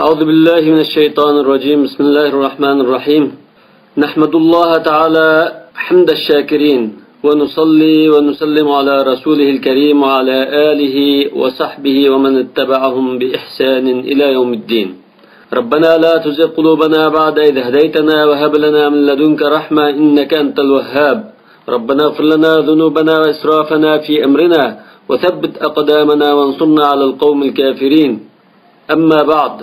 أعوذ بالله من الشيطان الرجيم. بسم الله الرحمن الرحيم. نحمد الله تعالى حمد الشاكرين ونصلي ونسلم على رسوله الكريم وعلى آله وصحبه ومن اتبعهم بإحسان إلى يوم الدين. ربنا لا تزغ قلوبنا بعد إذ هديتنا وهب لنا من لدنك رحمة إنك أنت الوهاب. ربنا اغفر لنا ذنوبنا وإسرافنا في أمرنا وثبت أقدامنا وانصرنا على القوم الكافرين. أما بعد،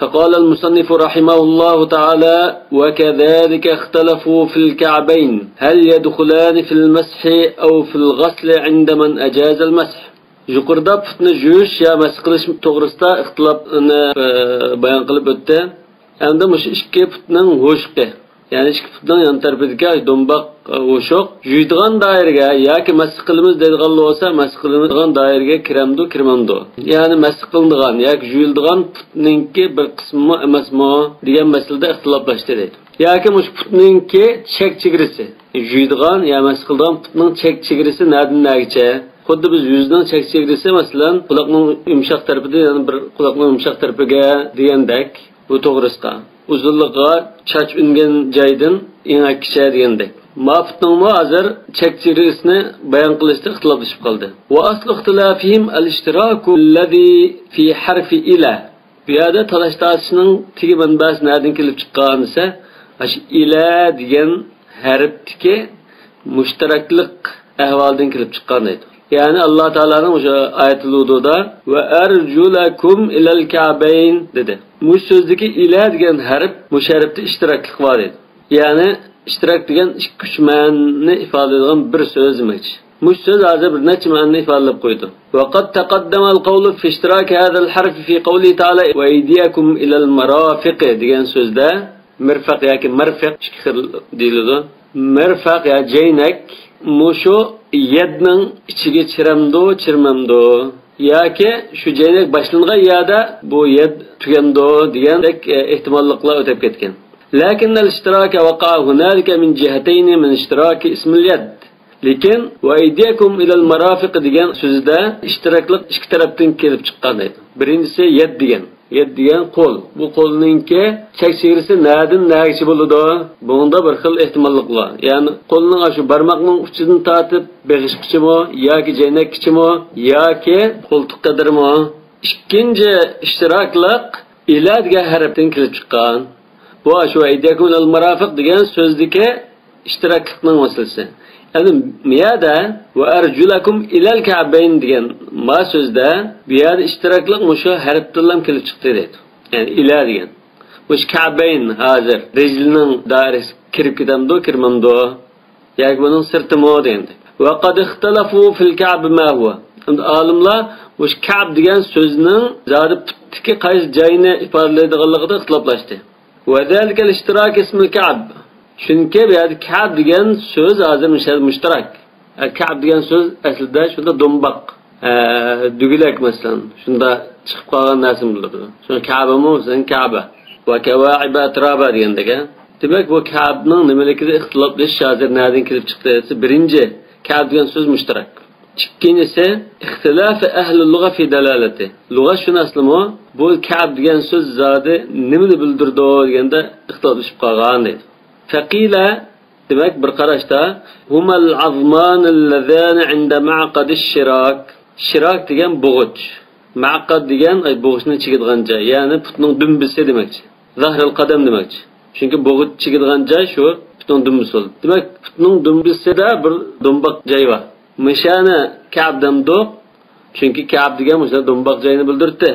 فقال المصنف رحمه الله تعالى: وكذلك اختلفوا في الكعبين هل يدخلان في المسح أو في الغسل عند من أجاز المسح. yuqorida putni yuvish ya masx qilish to'g'risida ixtilofni bayon qilib o'tdi. Endi mush ikki putning ho'shqi, ya'ni ikki putning yon tarafidagi do'mboq o'shoq yuydigan doiraga yoki masx qilamiz deydigan bo'lsa, masx qilinadigan doiraga kiramdi, kirmamdi. Ya'ni masx qilinadigan yoki yuyiladigan putningki bir qismi emasmi degan masalada ixtiloflashdi deydi. Yoki mush putningki chek chegarasi, yuydigan ya masx qiladigan putning chek chegarasi nerdan nergacha? Xuddi biz yuzning chek chegarasi masalan quloqning yumshoq tarafida, ya'ni bir quloqning yumshoq tarafiga degandek, bu to'g'risida. Uzunligiga chach ungan joydan engakcha degandek. Ma'futningmi hozir chek chegarasini bayon qilishda ixtiloflashib qoldi. Va aslu ixtilafihim al-ishtiraku allazi fi harfi ila. Bu yerda talashtashining tigi manbasi nerdan kelib chiqqan desa, ash ila degan harfdagi mushtaraklik ahvoldan kelib chiqqan edi. Yani Allah Teala'nın o ayet-i Lud'da ve erculakum ilal ka'beyn dedi. Bu sözdeki ila degan harf bu harfda ishtiroklik var edi. Yani ishtirok degan ikki uch ma'noni ifodalagan bir so'z demakchi. Bu so'z hozir bir necha ma'noni ifodalab qo'ydi. Va qad taqaddama al-qawlu fi ishtirak hadha al-harf fi qawli ta'ala wa aydiyakum ilal marafiq degan so'zda mirfaq yoki marfiq ikki xil deyiladi. Mirfaq ya jaynak mushu yedning ichiga chiramdo, chirmamdo yoki shu jaynak boshlangan yerda bu yed tugando degandek ehtimolliklar o'tib ketgan. Lakin al-ishtiraka waqa'a hunalika min jihatayn min ishtiraki ism al-yad. Lekin va aydiyakum ila al-marafiq degan so'zda ishtiroklik ikki tarafdan kelib chiqqan edi. Birinchisi yed degan. Yed degan qo'l. Bu qo'lningki chek chegarasi nerdan nergacha bo'ladi? Bunda bir xil ehtimollik bor. Ya'ni qo'lning shu barmoqning uchidan tortib beg'ishqichimi yoki jaynakkichimi yoki qo'ltiq qadarmi? Ikkinchi ishtiroklik ila degan harfdan kelib chiqqan. Bu shu aydiyakum al-marafiq degan so'zdagi ishtiroklikning masalasi. Yani miyada ve erculakum ilal ka'beyn degan ma so'zda bu yerda ishtiroklik mushu harfdan kelib chiqdi deydi. Yani ila degan. Bu ka'beyn hozir rijlning doirasi kirib ketamdi, kirmamdi. Yoki buning sirtimi dendi. Va qad ixtalafu fil ka'b ma huwa. Olimlar bu ka'b degan so'zning zodi putdagi qaysi joyini ifodalaydiganligida ixtiloflashdi. Va zalika al-ishtirak ismul ka'b. Chunki bu yerda ka'b degan so'z hozir mushtarak. Ka'b degan so'z aslida shunda do'mboq, dugilak masalan, shunda chiqib qolgan narsa bo'ladi. Shuni ka'bami, sen ka'ba va kawa'iba atraba degandek. Demak, bu ka'bning nimaligida ixtiloflash hozir nerdan kelib chiqdi desa, birinchi ka'b degan so'z mushtarak. Ikkinchisi ixtilof ahli lugha fi dalalati. Lugha shuni aslimi, bu ka'b degan so'z zodi nimani bildirdi deganda ixtiloflashib qolgan deydi. Faqila demek bir qarashda humal azman allazan inda ma'qad ash-shirak. Shirak degan bo'g'ich. Ma'qad degan bo'g'ichni chigadigan joy, ya'ni putning dumbisi demakchi. Zahrul qadam demakchi. Chunki bo'g'ich chigadigan joy shu putning dumbisi bo'ladi. Demak, putning dumbisida bir do'mboq joy bor. Mishani ka'bdan do'q, chunki ka'b degan o'sha do'mboq joyni bildirdi.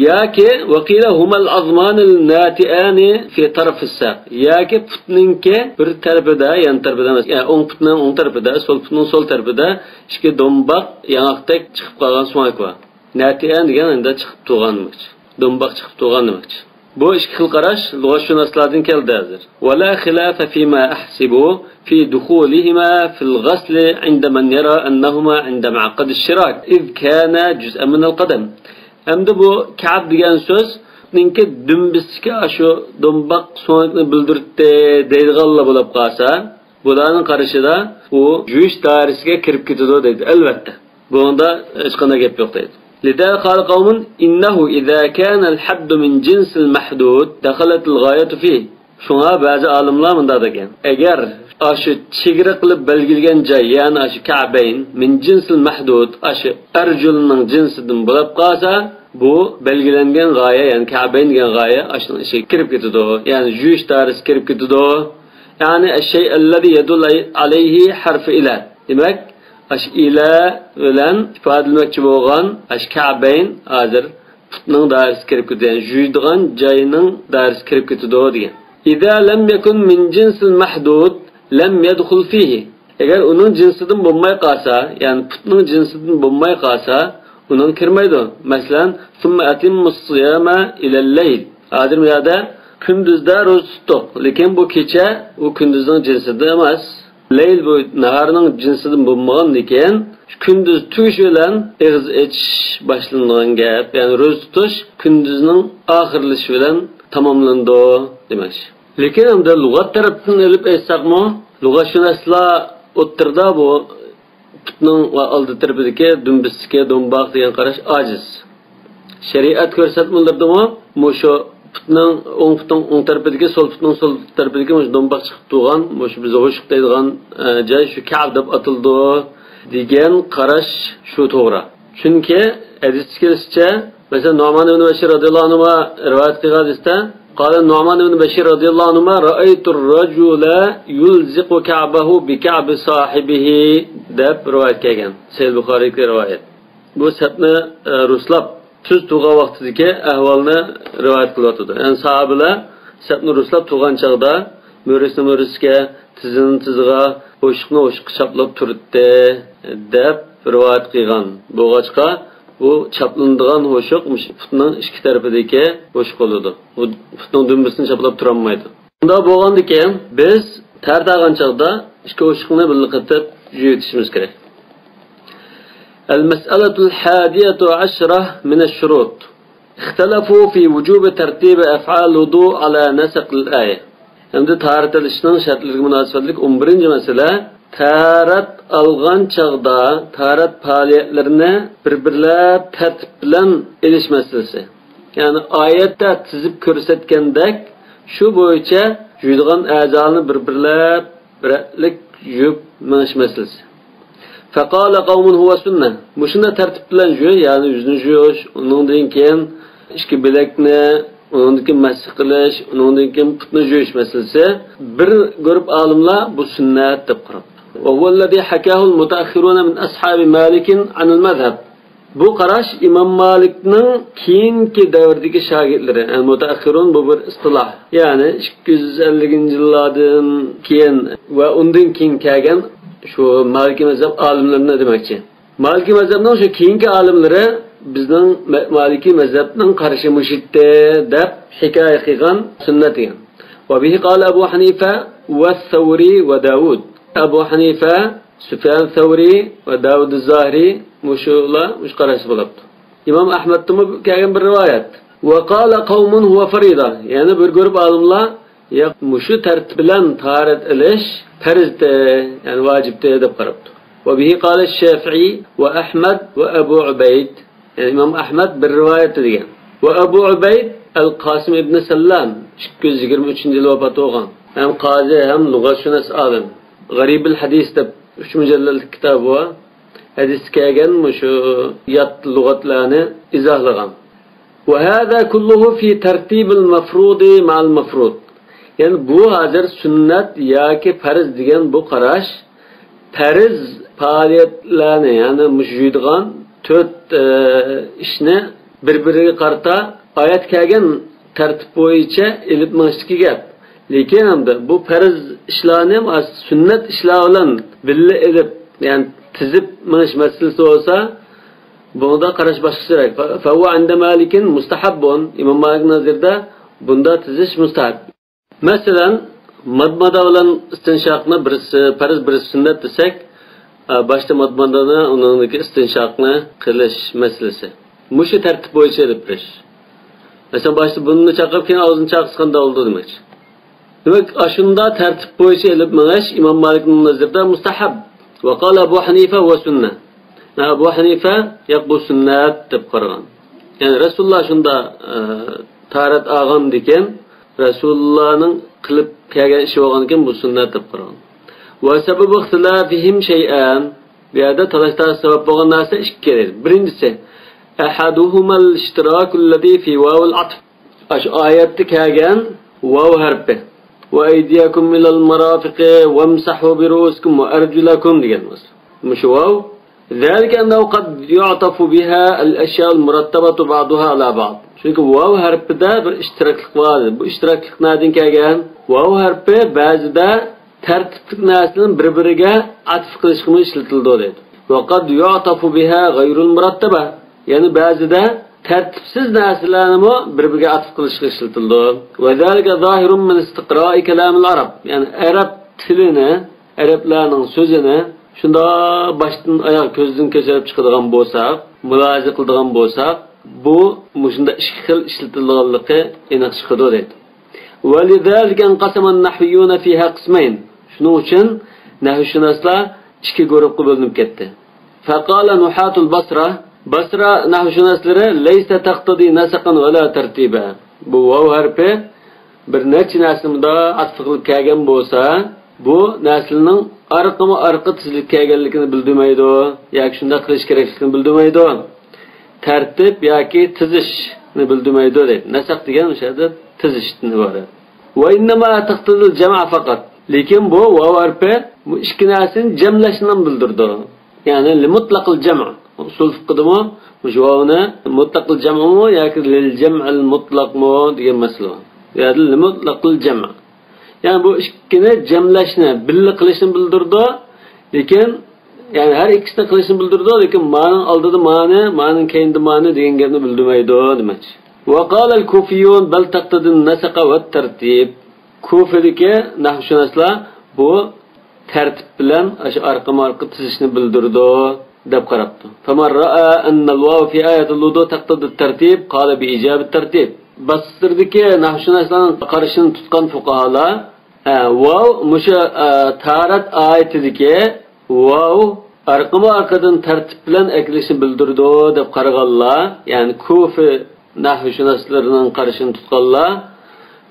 Yoki vaqila humal azmanul nati'ani fi taraf as-saq. Yoki putningki bir tarafida, yan tarafida emas, ya'ni o'ng putning o'ng tarafida, so'l putning so'l tarafida ikki do'mboq yanoqdek chiqib qolgan sumak bor. Nati'an degan endi chiqib turgan demakchi. Do'mboq chiqib turgan demakchi. Bu ikki xil qarash lug'atshunoslardan keldi hozir. Wala khilafa fima ahsibu fi dukhulihima fil ghasl 'inda man yara annahuma 'inda ma'qad ash-shirak id kana juz'an min al-qadam. Endi bu ka'b degan so'z ninki dumbisiga shu do'mboq so'ngni bildirdi deydiganlar bo'lib qolsa, bularning qarashida u yuvish doirasiga kirib ketadi deydi albatta. Bunda hech qanday gap yo'q deydi. لذا قال قوم إنه إذا كان الحد من جنس المحدود دخلت الغاية فيه. Şuna bazı alimlar mında degan. Agar aşı chegara qilib belgilgan joy, ya'ni aşı Ka'bayn min jinsil mahdud, aşı arjulning jinsidan bo'lib qolsa, bu belgilangan g'oya, ya'ni Ka'bayn degan g'oya aşının ishga kirib ketadi. Ya'ni yuvish darisi kirib ketadi. Ya'ni ash-shay allazi yadul alayhi harf ila. Demak, aş ila bilan ifodalanmoqchi bo'lgan aş Ka'bayn hozir putning darisi kirib ketadi. Yani yuydigan joyining darisi kirib ketadi degan. İza lem yekun min jinsil mahdud lem yedhul fihi. Eğer onun cinsinden bulmay qalsa, yani putning cinsinden bulmay qalsa, onun kirmaydi. Mesela summa atimmus siyama ila al-layl. Hozir bu yerda kunduzda ro'za tutdik, lekin bu kecha u kunduzning jinsidan emas. Layl bu naharning jinsidan bo'lmagan ekan, kunduz tugish bilan eg'iz ichish boshlangan gap, ya'ni ro'za tutish kunduzning oxirlashi bilan tamomlandi demak. Lekin hamda lug'at tarafdan olib aytsaqmi, lug'atshunoslar o'ttirda bu putning oldi tarafidagi dumbisga do'mboq degan qarash ojiz. Shariat ko'rsatmalardimi, mushu putning o'ng tarafidagi sol putning sol tarafidagi mushu do'mboq chiqib turgan, mushu biz g'ushuq deydigan joy shu Ka'b deb atildi degan qarash shu to'g'ri. Chunki hadis kelishicha, mesela Nu'man ibn Bashir radhiyallohu anhu rivoyat qilgan hadisda قال النعمان بن بشير رضي الله عنهما رأيت الرجل يلزق كعبه بكعب صاحبه deb rivoyat qilgan. Sahih Buxoriyga rivoyat. Bu satni ruslab tuz tug'a vaqtidagi ahvolni rivoyat qilyapti. Yani sahobalar satni ruslab tug'an chaqda mo'risga tizig'a o'shiqni chaplab turibdi deb rivoyat qilgan. Bo'g'achqa bu chaplanadigan ho'shiq putning ikki tarafidagi ho'shiq bo'ladi. Bu putning dumbisini chaplab tura olmaydi. Bunda bo'lgandan keyin biz tardagan chaqda ikki ho'shiqni birga qilib yutishimiz kerak. المسألة 11 من الشروط. اختلفوا في وجوب ترتيب أفعال الوضوء على نسق الآية. Endi taharat alishning shartlariga munosabatlik 11-chi masala taharat algan chaqda taharat faoliyatlarini bir-birlab tartib bilan elish masalasi. Ya'ni oyatda tizib ko'rsatgandek shu bo'yicha yuydigan a'zoni bir-birlab birlik yub minish masalasi. Faqala qawmun huwa sunnah. Mushunda tartib bilan yuy, ya'ni yuzni yuyish, undan keyin ikki bilakni undan keyin masx qilish, undan keyin putni yuyish masalasi bir guruh olimlar bu sunnat deb qarab. وهو الذي حكاه المتأخرون من أصحاب مالك عن المذهب. Bu qarash İmam Malikning keyingi davrdagi shogirdlari, yani mutaakhirun bu bir istiloh. Ya'ni 250-yillardan keyin va undan keyin kelgan shu Maliki mazhab olimlarini demoqchi. Maliki mazhabning shu keyingi olimlari bizning Maliki mazhabning qarashi mushitdi deb hikoya qilgan sunnat degan. Va bihi qala Abu Hanifa va Thawri va Davud. Abu Hanifa, Sufyan Thawri va Davud az-Zahri mush qarash bo'libdi. İmam Ahmadning kelgan bir rivoyat. Va qala qawmun huwa farida. Ya'ni bir guruh olimlar ya mushu tartib bilan taharat ilish farzda, ya'ni vojibda deb qarabdi. Va bihi qala Shafi'i va Ahmad va Abu Ubayd. Yani İmam Ahmad bir rivoyat degan. Va Abu Ubayd Al-Qasim ibn Sallam 223-yil vafot bo'lgan. Hem qozi ham lug'atshunos olim. G'arib al-hadis deb 3 mujallal kitob va hadis kelgan shu yot lug'atlarni izohlagan. Va hada kulluhu fi tartib al-mafrud ma al-mafrud. Yani bu hozir sunnat yoki farz degan bu qarash farz faoliyatlarni, ya'ni mushuydigan 4 ishni bir-biriga qarata oyat kelgan tartib bo'yicha ilib minishga gap. Lekin hamda bu farz ishlarni sunnat ishlar bilan birga ilib, ya'ni tizib minish masalasi bo'lsa, bunda qarash boshqacharoq. Fa huwa inda Malikin mustahabbun. Imom Malik nazarda bunda tizish mustahab. Masalan, madmada bilan istinshoqni birisi farz, birisi sunnat desak, boshda madmadani uningdagi istinshoqni qilish masalasi. Mushu tartib bo'yicha ilib berish. Masalan, boshda burnini chaqib, keyin og'zini chaqisqanda oldi demak. Demak, ashunda tartib bo'yicha ilib minish Imom Malikning nazarida mustahab. Va qala Abu Hanifa va sunnah. Abu Hanifa yo'q bu sunnat deb qaragan. Ya'ni Rasululloh shunda tarat olgan ekan, Rasulullohning qilib kelgan ishi bo'lgan ekan, bu sunnat deb qaragan. Va sababu ixtilafihim shay'an. Bu yerda talashlar sabab bo'lgan narsa ikki. Birinchisi ahaduhuma al-ishtirak alladhi fi waw al-atf. Shu oyatda kelgan waw harfi. Va aydiyakum ilal marafiqi wamsahu bi ru'usikum wa arjulakum degan masala. Mushu waw ذلك أنه قد يعطف بها الأشياء المرتبة بعضها على بعض. Çünkü vav harfida bir ishtiroklik bor. Bu ishtiroklik nadin kelgan? Vav harfi ba'zida tartiblik narsalarni bir-biriga atf qilishga ishlatildi deydi. Va qad yu'tafu biha ghayrul murattaba. Ya'ni ba'zida tartibsiz narsalarni bir-biriga atf qilishga ishlatildi. Va zalika zahirun min istiqra'i kalamil arab. Ya'ni arab tilini, arablarning so'zini shunda boshdan oyoq ko'zdan kechirib chiqadigan bo'lsak, mulohaza qiladigan bo'lsak, bu shunda ikki xil ishlatilganligi aniq chiqadi deydi. Validalika anqasama an-nahviyuna fiha qismayn. Shuning uchun nahvshunoslar ikki guruhga bo'linib ketdi. Faqala nuhatul Basra nahvshunoslari laysa taqtadi nasaqan wala tartiba. Bu vav harfi bir necha narsada atf qilib kelgan bo'lsa, bu naslning arqa tizlik kelganligini bildirmaydi yoki shunday qilish kerakligini bildirmaydi. Tartib yoki tizishni bildirmaydi deydi. Nasaq degan o'shada tizishni bor. Va innama taqtidul jam'a faqat. Lekin bu vav harfi bu ikki narsani jamlashni bildirdi. Ya'ni mutlaqil jam'. Usul fiqhida shu vavni mutlaqil jam'mi yoki lil jam'il mutlaqmi degan masala. Ya'ni mutlaqil jam'. Yani bu ikkini jamlashni, birga qilishni bildirdi. Lekin yani her ikisini qilishni bildirdi, lekin ma'ning oldida ma'ning keyinda ma'ni degan gapni bildirmaydi demoqchi. Va qala al-kufiyun bal taqtadin nasaqa va tartib. Kufidagi nahvshunoslar bu tartib bilan shu arqa tizishni bildirdi deb qarabdi. Famar ra'a anna al-waw fi ayat al-wudu taqtadi at-tartib qala bi ijab at-tartib. Basırdaki nahvshunoslarning qarashini tutgan fuqaholar vav musha tarat oyatidagi vav arqadan tartib bilan eklishni bildirdi deb qaraganlar, ya'ni Kufi nahvshunoslarining qarashini tutganlar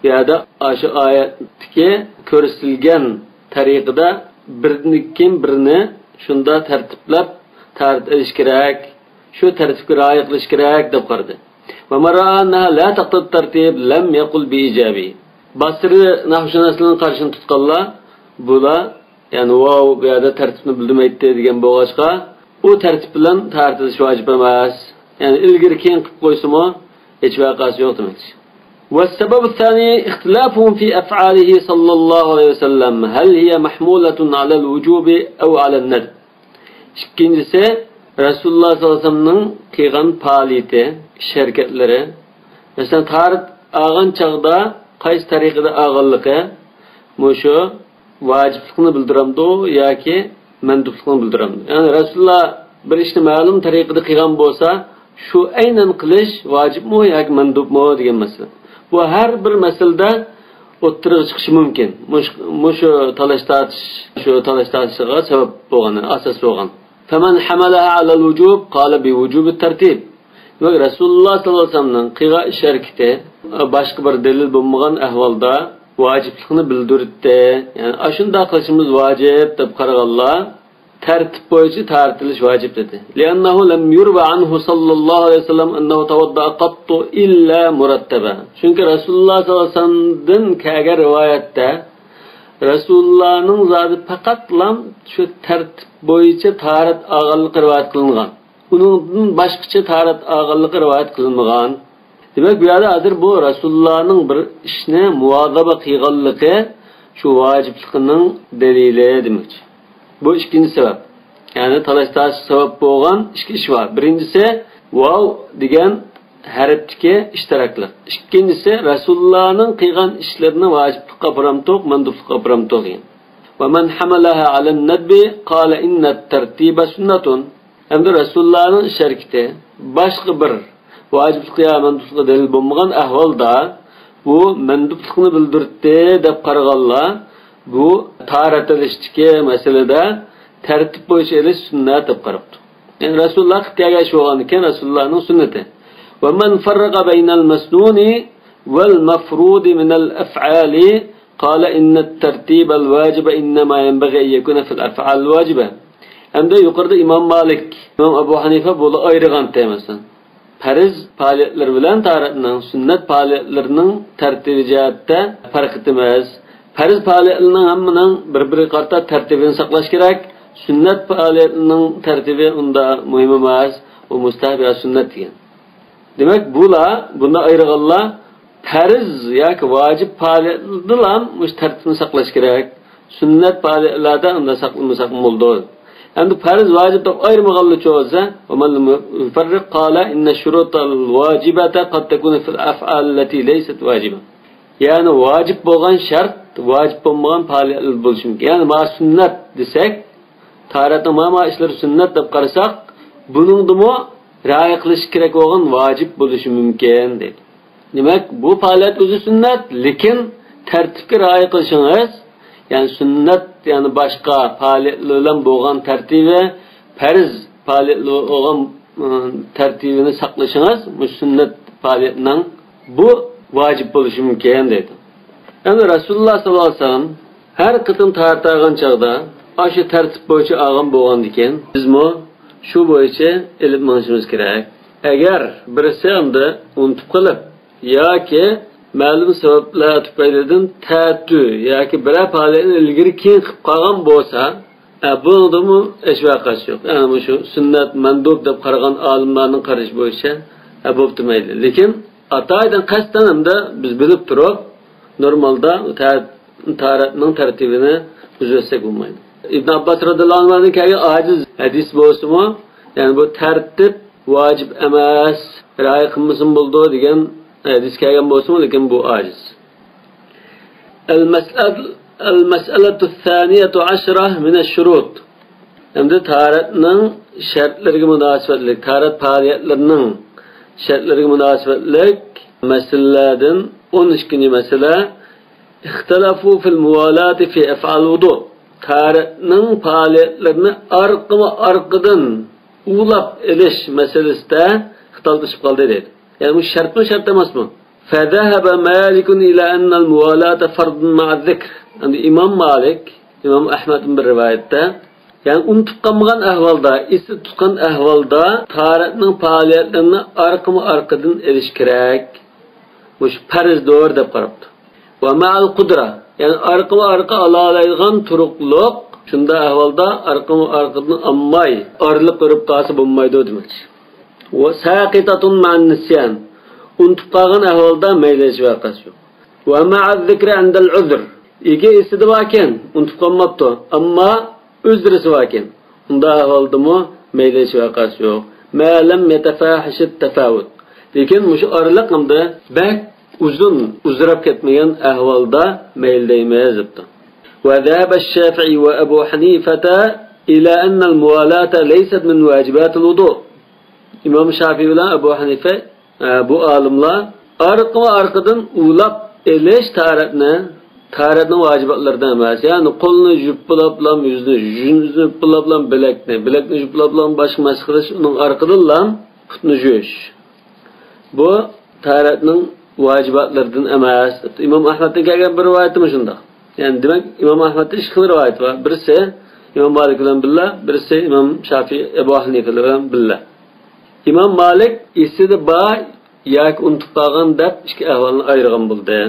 bu yerda shu oyatdagi ko'rsatilgan tariqada birini shunda tartiblab ilish kerak, shu tartibga rioya qilish kerak deb qaradi. ومرأى أنها لا تقتضي الترتيب لم يقل بإيجابي. Basri nahvshunoslarning qarashini tutganlar bular ya'ni vav bu yerda tartibni bildirmaydi degan bo'g'achqa u tartib bilan tartilish vojib emas. Ya'ni ilgari keyin qilib qo'ysimi hech vaqasi yo'q demoqchi. والسبب الثاني اختلافهم في أفعاله صلى الله عليه وسلم هل هي محمولة على الوجوب أو على الندب. İkincisi Rasulullah sallallahu aleyhi ve sellem'nin qilgan faoliyati, hareketlari, mesela tarit olgan chaqda qaysi tariqada olganligi mushu vojiblikni bildiramdi yoki mandublikni bildiramdi. Ya'ni Rasulullah bir ishni ma'lum tariqada qilgan bo'lsa, shu aynan qilish vojibmi yoki mandubmi degan masala. Bu har bir masalada o'ttirib chiqishi mumkin. Mushu talash tortishga sabab bo'lgan, asos bo'lgan. فمن حملها على الوجوب قال بوجوب الترتيب. Rasululloh sallallohu alayhi vasallamning qilgan ish harakati boshqa bir dalil bo'lmagan ahvolda vojiblikni bildirdi. Ya'ni ashunda qilishimiz vojib deb qaraganlar tartib bo'yicha tartilish vojib dedi. Li'annahu lam yurva anhu sallallohu alayhi vasallam annahu tawadda'a qattu illa murattaba. Chunki Rasululloh sallallohu alayhi vasallamdan kelgan rivoyatda Rasulullahning zoti faqatlam shu tartib bo'yicha tarat olganligi rivoyat qilingan. Uningdan boshqacha tarat olganligi rivoyat qilinmagan. Demak, bu yerda hozir bu Rasulullahning bir ishni muvozaba qilganligi shu vojibligining dalili demoqchi. Bu ikkinchi sabab. Ya'ni talashtash sabab bo'lgan ikki ish bor. Birinchisi vav degan harfdagi ishtiroklik. Ikkinchisi Rasulullohning qilgan ishlarini vojiblikqa biramtoq, mandublikqa biramtoq. Va man hamalaha ala an-nadbi qala inna at-tartiba sunnatun. Hamda Rasulullohning ish harakati boshqa bir vojiblikqa yoki mandublikqa dalil bo'lmagan ahvolda bu mandublikni bildirdi deb qaraganlar bu tarat ilishdagi masalada tartib bo'yicha elish sunnat deb qarabdi. Yani Resulullah kıtyaga şu olan iken Resulullah'ın sünneti. Ve men farraqa beynel mesnuni vel mafrudi minel ef'ali qala innet tertibel vacibe innema yenbaghi en yekuna fil ef'al vacibe. Hem de yukarıda İmam Malik, İmam Ebu Hanife bunu ayırgan temesin. Fariz faaliyetler bilen taratının sünnet faaliyetlerinin tertibi cihatte fark etmez. Fariz faaliyetlerinin hamının bir qarta tertibini saqlash kerak. Sünnet faaliyetlerinin tertibi unda muhim emas. O mustahab ya sünnet degan. Demek bunda ayrıganlar fariz yoki vacib faaliyetlardan mush tertibini saqlash kerak. Sünnet faaliyetlarda unda saqlamasak bo'ldi. Endi farz vacib deb ayirmaganlik olsa, ومن يفرق قال ان الشروط الواجبه قد تكون في الافعال التي ليست واجبه. Yani vacib bo'lgan shart, vacib bo'lmagan faoliyatlar bo'lishi mumkin. Yani ma sunnat desek, taratda ma ishlar sunnat deb qarasak, buningdimi rioya qilish kerak bo'lgan vacib bo'lishi mumkin dedi. Demak, bu faoliyat o'zi sunnat, lekin tartibga rioya qilishingiz yani sünnet yani başka faaliyetlerle boğan tertibi farz faaliyetli olan tertibini saklaşınız bu sünnet faaliyetinden bu vacip oluşu mümkün dedi. Yani Resulullah sallallahu aleyhi ve sellem her kıtın tartağın çağda aşı tertip boyunca ağam boğan diken biz mi şu boyunca elip manışımız gerek. Eğer birisi anda unutup kalıp ya ki ma'lum sabablar tufaylidan ta'tu yoki biror faoliyatni ilgari keyin qilib qolgan bo'lsa, bundimi ishvaqasi yo'q. Yani shu sunnat mandub deb qaragan olimlarning qarashi bo'yicha bo'pti mayli. Lekin ataydan qasdan hamda biz bilib turib, normalda taratning tartibini buzsak bo'lmaydi. Ibn Abbas radhiyallohu anhuning kelgan ajiz hadis bo'lsa-mu, yani bu tartib vacib emas, rioya qilmasin bo'ldi degan hadis kelgan bo'lsa-mu, lekin bu aciz. El-mes'elatu thaniyatu ashra min esh-shurut. Endi taratning shartlariga munosabatli, tarat faoliyatlarining shartlariga munosabatli masalalardan 12-chi masala ixtilafu fil muvalati fi af'al wudu. Taratning faoliyatlarini arqadan ulab elish masalasida ixtiloflashib qoldi dedi. Yani bu şart mı şart demez mi? فَذَهَبَ مَالِكٌ إِلَى أَنَّ الْمُوَالَاةَ فَرْضٌ مَعَ الذِّكْرِ. Yani İmam Malik, İmam Ahmet'in bir rivayette, yani unutup kalmayan ahvalda, isi tutkan ahvalda taratning faaliyetlerini arkadan eriş gerek. Bu farz doğru deb qarabdı. Ve ma'al qudra, yani arka alalaydigan turuqliq, shunda ahvalda arkadan ammay, arliq ko'rib qolsa bo'lmaydi demek. Ve saqitatun ma'an nisyan. Unutup qalgan ahvalda maylish vaqasi yo'q. Ve ma'az zikri indal uzr. Ege istidi vaken unutup qalmabdi, ammo uzrisi vaken. Unda ahvaldimi maylish vaqasi yo'q. Ma lam yatafahish at-tafawut. Lekin mushu oraliqimda bak uzun uzrab ketmagan ahvalda mayldaymiz debdi. Ve zahaba ash-Shafi'i ve Abu Hanifata ila anna al-muwalata laysat min wajibat al-wudu. İmam Şafii bilen Ebu Hanife bu alimler arkadan ulap elish taratning vacibatlardan emas. Yani qo'lni yupilablam, yüzünü yupilablam, bilakni yupilablam boshqa mas qilish uning arqadan putni yuvish. Bu taratning vacibatlardan emas. İmam Ahmed'den kelgan bir rivoyatmi shunda. Yani demek İmam Ahmed'da ikki xil rivoyat var. Birisi İmam Malik bilan billa, birisi İmam Şafii Ebu Hanife bilan billa. İmam Malik isidi ba yoki unutib qolgan deb ikki ahvolni ayirgan bo'ldi.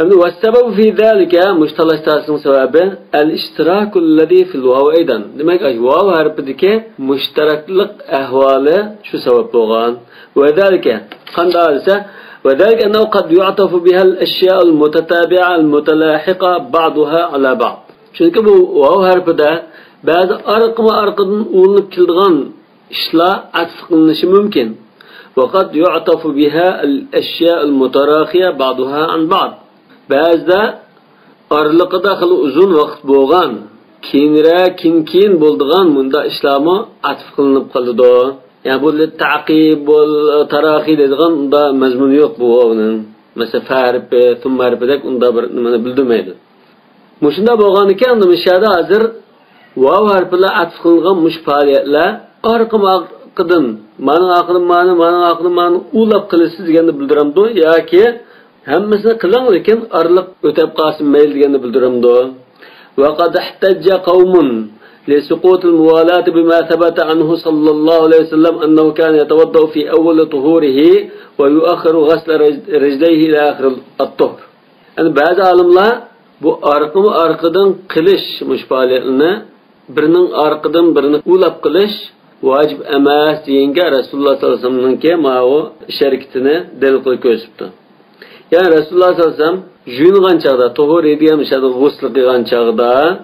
Endi vasababu fi zalika mushtalashtasning sababi al-ishtirakul ladhi fil waw aydan. Demak, waw harfidagi mushtaraklik ahvoli shu sabab bo'lgan. Va zalika qanday desa, va zalika annahu qad yu'tafu biha al-ashya' al-mutatabi'a al-mutalahiqa ba'daha ala ba'd. Chunki bu waw harfida ba'zi arqadan ulinib kelgan ishlar atf qilinishi mumkin. Vaqat yu'tafu biha al-ashya' al-mutarakhiya ba'daha an ba'd. Ba'zida oraliqida xil uzun vaqt bo'lgan, keyin bo'ldigan bunda ishlarmi atf qilinib qoladi. Yani bu ta'qib bol taraxi dedigan unda mazmun yo'q bu o'ning. Masalan, farb, thumma harfidek unda bir nimani bildirmaydi. Mushunda bo'lgan ekan, mishada hozir vav harfi bilan atf qilingan mush faoliyatlar arqadan mani aqlim ulab qilasiz deganni bildiramdi yoki hammasini qiling lekin orliq o'tab qolsin mayli deganni bildiramdi. Va qad ihtajja qaumun لسقوط الموالاة بما ثبت عنه صلى الله عليه وسلم أنه كان يتوضأ في أول طهوره ويؤخر غسل رجليه إلى آخر الطهر. Yani bazı alimler bu arkadan kılış müşbaliyetini birinin arkadan birini ulap kılış vacib emas diyenge Resulullah sallallahu aleyhi ve sellem'ninki ma'u şeriketini delil koyup gösterdi. Yani Resulullah sallallahu aleyhi ve sellem juyungan çağda, tohur ediyemiz adı gusl kıygan çağda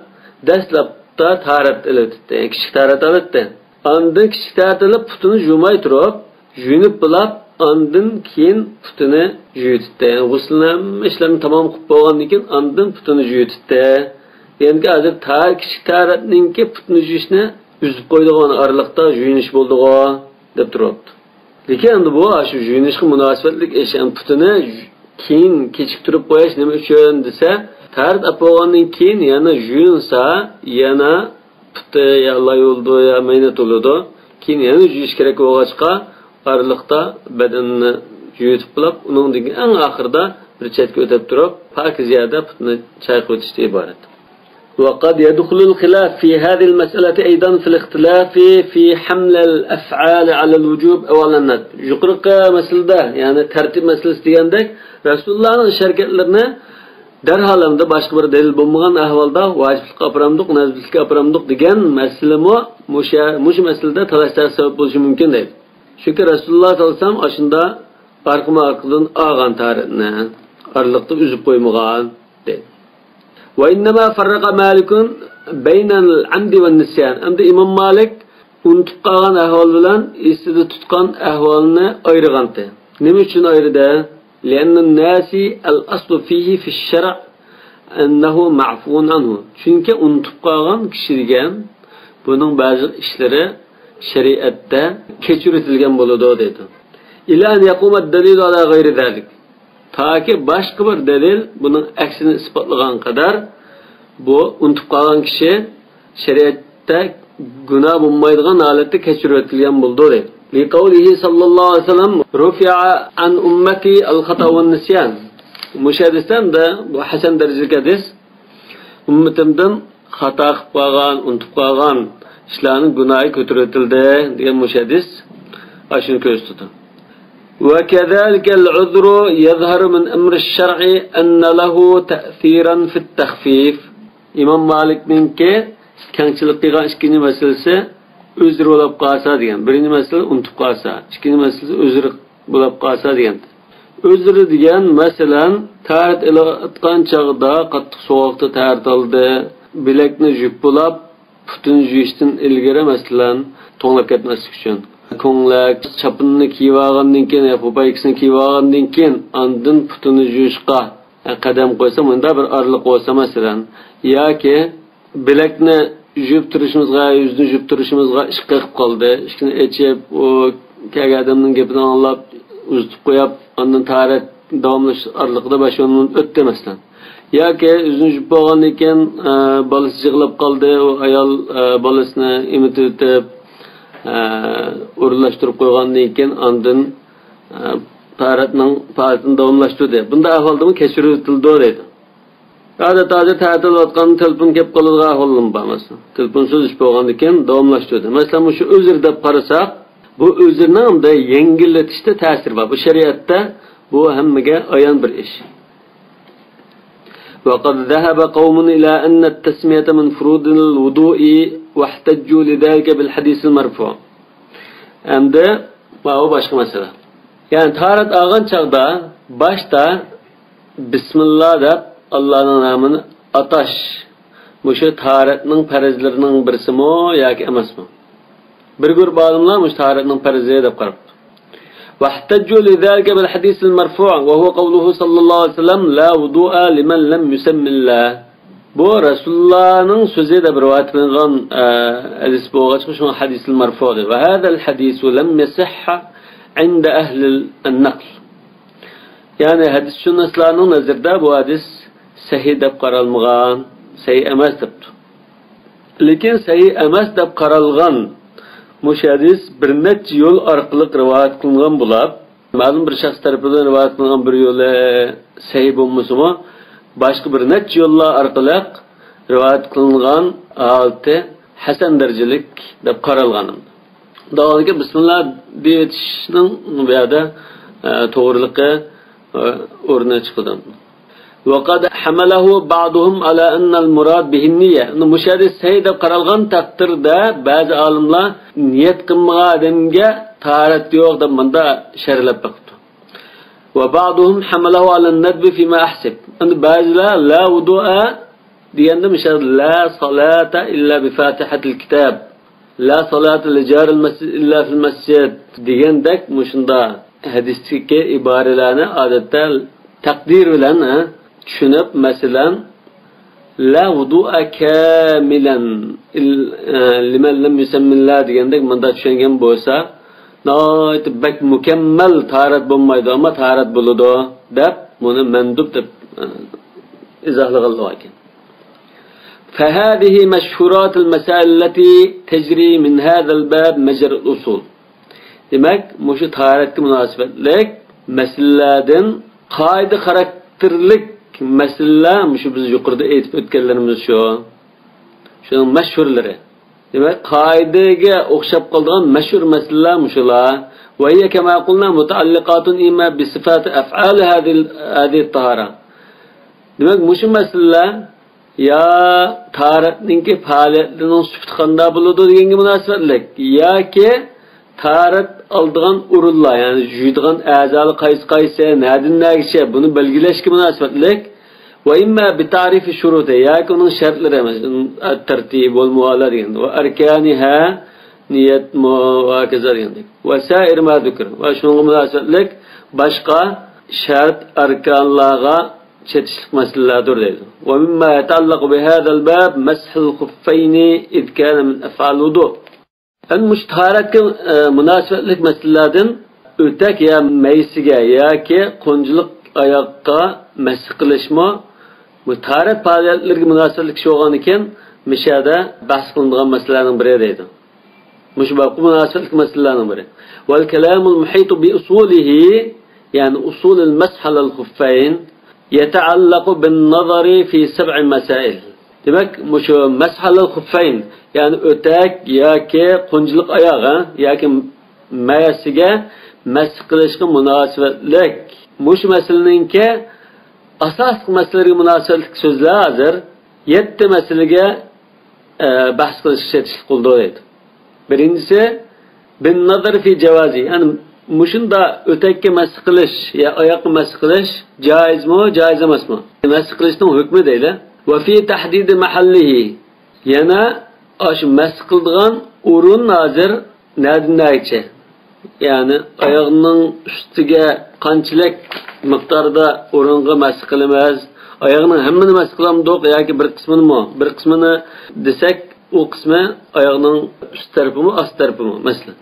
deslap taharat eletdi, kichik taharat eletdi. Ondan kichik taharat elib putini jumay turib, juyunib bilab, ondan keyin putini juyutdi. Yani g'uslni ishlarni tamom qilib bo'lgandan keyin ondan putini juyutdi. Endi hozir kichik taharatninki putini juyishni uzib qo'ydigan oraliqda juyunish bo'ldi-ku deb turibdi. Lekin endi bu shu juyunishga munosabatlik ish, putini keyin kechiktirib qo'yish nima uchun desa, taharat bo'lgandan keyin yana juyunsa, yana puti ya layoldi ya maynat bo'ladi. Keyin yana juyish kerak bo'lg'achqa oraliqda badanni juyutib qilib, uningdan eng oxirida bir chetga o'tib turib, pokiz yerda putni chayqib o'tishdan iborat. وقد يدخل الخلاف في هذه المسألة أيضا في الاختلاف في حمل الأفعال على الوجوب أو على الندب. يقرق مسألة يعني ترتيب مسألة دياندك رسول الله شركتlerine derhalamda başka bir delil bulmagan ahvalda vaciblikka aparamdık, nazblikka aparamdık degan masalami mush masalada talashlar sabab bo'lishi mumkin deydi. Çünkü Resulullah sallallohu alayhi vasallam aşında arqadan ağan taharatni araliqda uzib qo'ymagan deydi. Ve innema farraqa Malikun beynal amdi ve nisyan. Endi İmam Malik unutib qolgan ahvol bilan esida tutgan ahvolni ayirgandi. Nima uchun ayirdi? لأن الناس الأصل فيه في الشرع أنه معفو عنه. Çünkü unutib qolgan kishi degan buning ba'zi ishlari shariatda kechiritilgan bo'ladi dedi. Ila an yaquma ad-dalil ala g'ayri zalik. Taki başka bir delil bunun aksini ispatlagan kadar bu unutib qolgan kishi shariatda günah bo'lmaydigan holatda kechiritilgan bo'ldi dedi. لقوله صلى الله عليه وسلم رفع عن أمتي الخطأ والنسيان. Müşahidisten de bu hasen dereceli hadis ümmetimden hata qilib qolgan, unutib qolgan ishlarning gunohi ko'tarildi degan müşahidis ashuni ko'rsatdi. Ve kezalika al-uzru yadhharu min amri ash-shar'i anna lahu ta'thiran fi at-takhfif. İmam Malik'ninki kengchilik qilgan ikkinchi masalasi özür bo'lib qolsa degan. Birinchi masala unutib qolsa, ikkinchi masala özür bo'lib qolsa degan. Özür degan masalan taharat elayotgan chog'da qattiq sovuqda taharat oldi, bilakni yuvib bo'lib, putun yuvishdan ilgari masalan to'nglab ketmaslik uchun. Ko'nglak chapinni kiyib olgandan keyin, popaykasini kiyib olgandan keyin ondan putuni yuvishga qadam qo'ysa, bunda bir orliq bo'lsa masalan, yoki bilakni jüp turishimizga, yüzni jüp turishimizga ish qilib qoldi. Ishni echib, o kelgan odamning gapidan anlab, uzitib qo'yib, ondan taharat davomlash orliqida 5-10 minut o'tdi masalan. Yoki yuzni jüp bo'lgandan keyin bolasi yig'lab qoldi, o ayol bolasini emitib o'rinlashtirib qo'ygandan keyin ondan taharatning faoliyatini davomlashtirdi. Bunda ahvoldami kechiritildi deydi. Taze ta'tilatgan telefon kelib qoladigan ahvolim bor masalan. Telefonsiz ish bo'lgandan keyin davomlashtirdi. Masalan, shu uzr deb qarasak, bu uzrning hamda yengillatishda ta'sir bor. Bu shariatda bu hammaga ayon bir ish. وقد ذهب قوم إلى أن التسمية من فروض الوضوء واحتجوا لذلك بالحديث المرفوع. Endi bu boshqa masala. Yani taharat olgan chaqda boshda bismillah deb Allah'ın namını ataş. Bu şu taharatning farzlarining birisimi yoki emasmi? Bir grup olimlar bu taharatning farzi deb qarab. Vahtajju lidhalika bil hadis al marfu' wa huwa qawluhu sallallahu alayhi wasallam la wudu'a liman lam yusammillah. Bu Resulullah'ning so'zi deb rivoyat qilingan hadis bo'lg'ach shu hadis al marfu' va hada al hadis lam yasihha 'inda ahli al naql. Yani hadis şunaslarning nazarda bu hadis sahih deb qaralmagan, sahih emas debdi. Lekin sahih emas deb qaralgan mush hadis bir necha yo'l orqali rivoyat qilingan bo'lib, ma'lum bir shaxs tarafidan rivoyat qilingan bir yo'li sahih bo'lmasa-mu, boshqa bir necha yo'llar orqali rivoyat qilingan holati hasan darajalik deb qaralgan. Davomida bismillah deyishning bu yerda to'g'riligi o'rni chiqdi. وقد حمله بعضهم على أن المراد به النية. مشاهد سيد قرالغان تقدر ده بعض عالمlar niyet qilmagan odamga taharat yo'q deb menda sharhlab baqdi. وبعضهم حمله على الندب فيما أحسب. Endi ba'zilar la wudu'a deganda mishal la salata illa bi fatihatil kitab. La salata li jaril masjid illa fil masjid degandek mushunda hadisdagi iboralarni odatda taqdir bilan tushunib, masalan la wudu'a kamilan liman lam yusammillah degandek menda tushungan bo'lsa, noit bak mukammal taharat bo'lmaydi, ammo taharat bo'ladi deb buni mandub deb izohlagan ekan. فهذه مشهورات المسائل التي تجري من هذا الباب مجرى الأصول. Demek muşu taharetki münasebetlik meselelerden kaide karakterlik meseleler muşu biz yukarıda eğitip ötkenlerimiz şu. Şunun meşhurları. Demek kaidege okşap kaldığın meşhur meseleler muşular. Ve hiye kema kulna mutaallikatun ima bi sıfatı ef'ali hadi tahara. Demek muşu meseleler ya taharetninki faaliyetlerinin süfti kanda buludu degenge münasebetlik. Ya ki taharet aldığan urullar, yani juyduğan azalı qaysi nadin nagiçe bunu belgileşki münasebetlik ve imma bi tarifi şuruti, ya ki onun şartları tertib ol muala degende ve erkaniha niyet muvakiza degende ve sair ma zikr ve şunun münasebetlik başka şart arkanlarga çetişlik meselelerdir deydi. Ve mimma yetallaqu bi hadal bab mashul khuffayni iz kana min af'al wudu. Yani müştaharatki münasebetlik meselelerden ötek ya meysige ya ki konculuk ayakta mesh qilishma müştaharat faaliyetlerine münasebetlik şu olgan iken mishada bahs qilinadigan meselelerning biri deydi. Müşbaqu münasebetlik meselelerning biri. Vel kelamul muhitu bi usulihi, yani usulul mesh alal khuffayn yeta'allaqu bin nazari fi 7 masail. Demek şu meshalal khuffayn, yani ötek yoki qo'njilik oyog'i yoki mayasiga mas qilishga munosabatlik mush masalaninki asosiy masalaga munosabatlik so'zlar hozir 7 masalaga bahs qilishga qildi deydi. Birinchisi bin nazar fi javozi, yani mushunda o'takka mas qilish ya oyoqqa mas qilish joizmi, joiz emasmi? Mas qilishning hukmi deydi. Va fi tahdid mahallihi, yana aş mas qildigan o'rin hozir nadinaychi, yani oyog'ining ustiga qanchalik miqdorda o'ringa mas qilamiz, oyog'ining hammani mas qilamdiq yoki bir qismini, bir qismini desak, u qismi oyog'ining ust tarafimi, ost tarafimi masalan.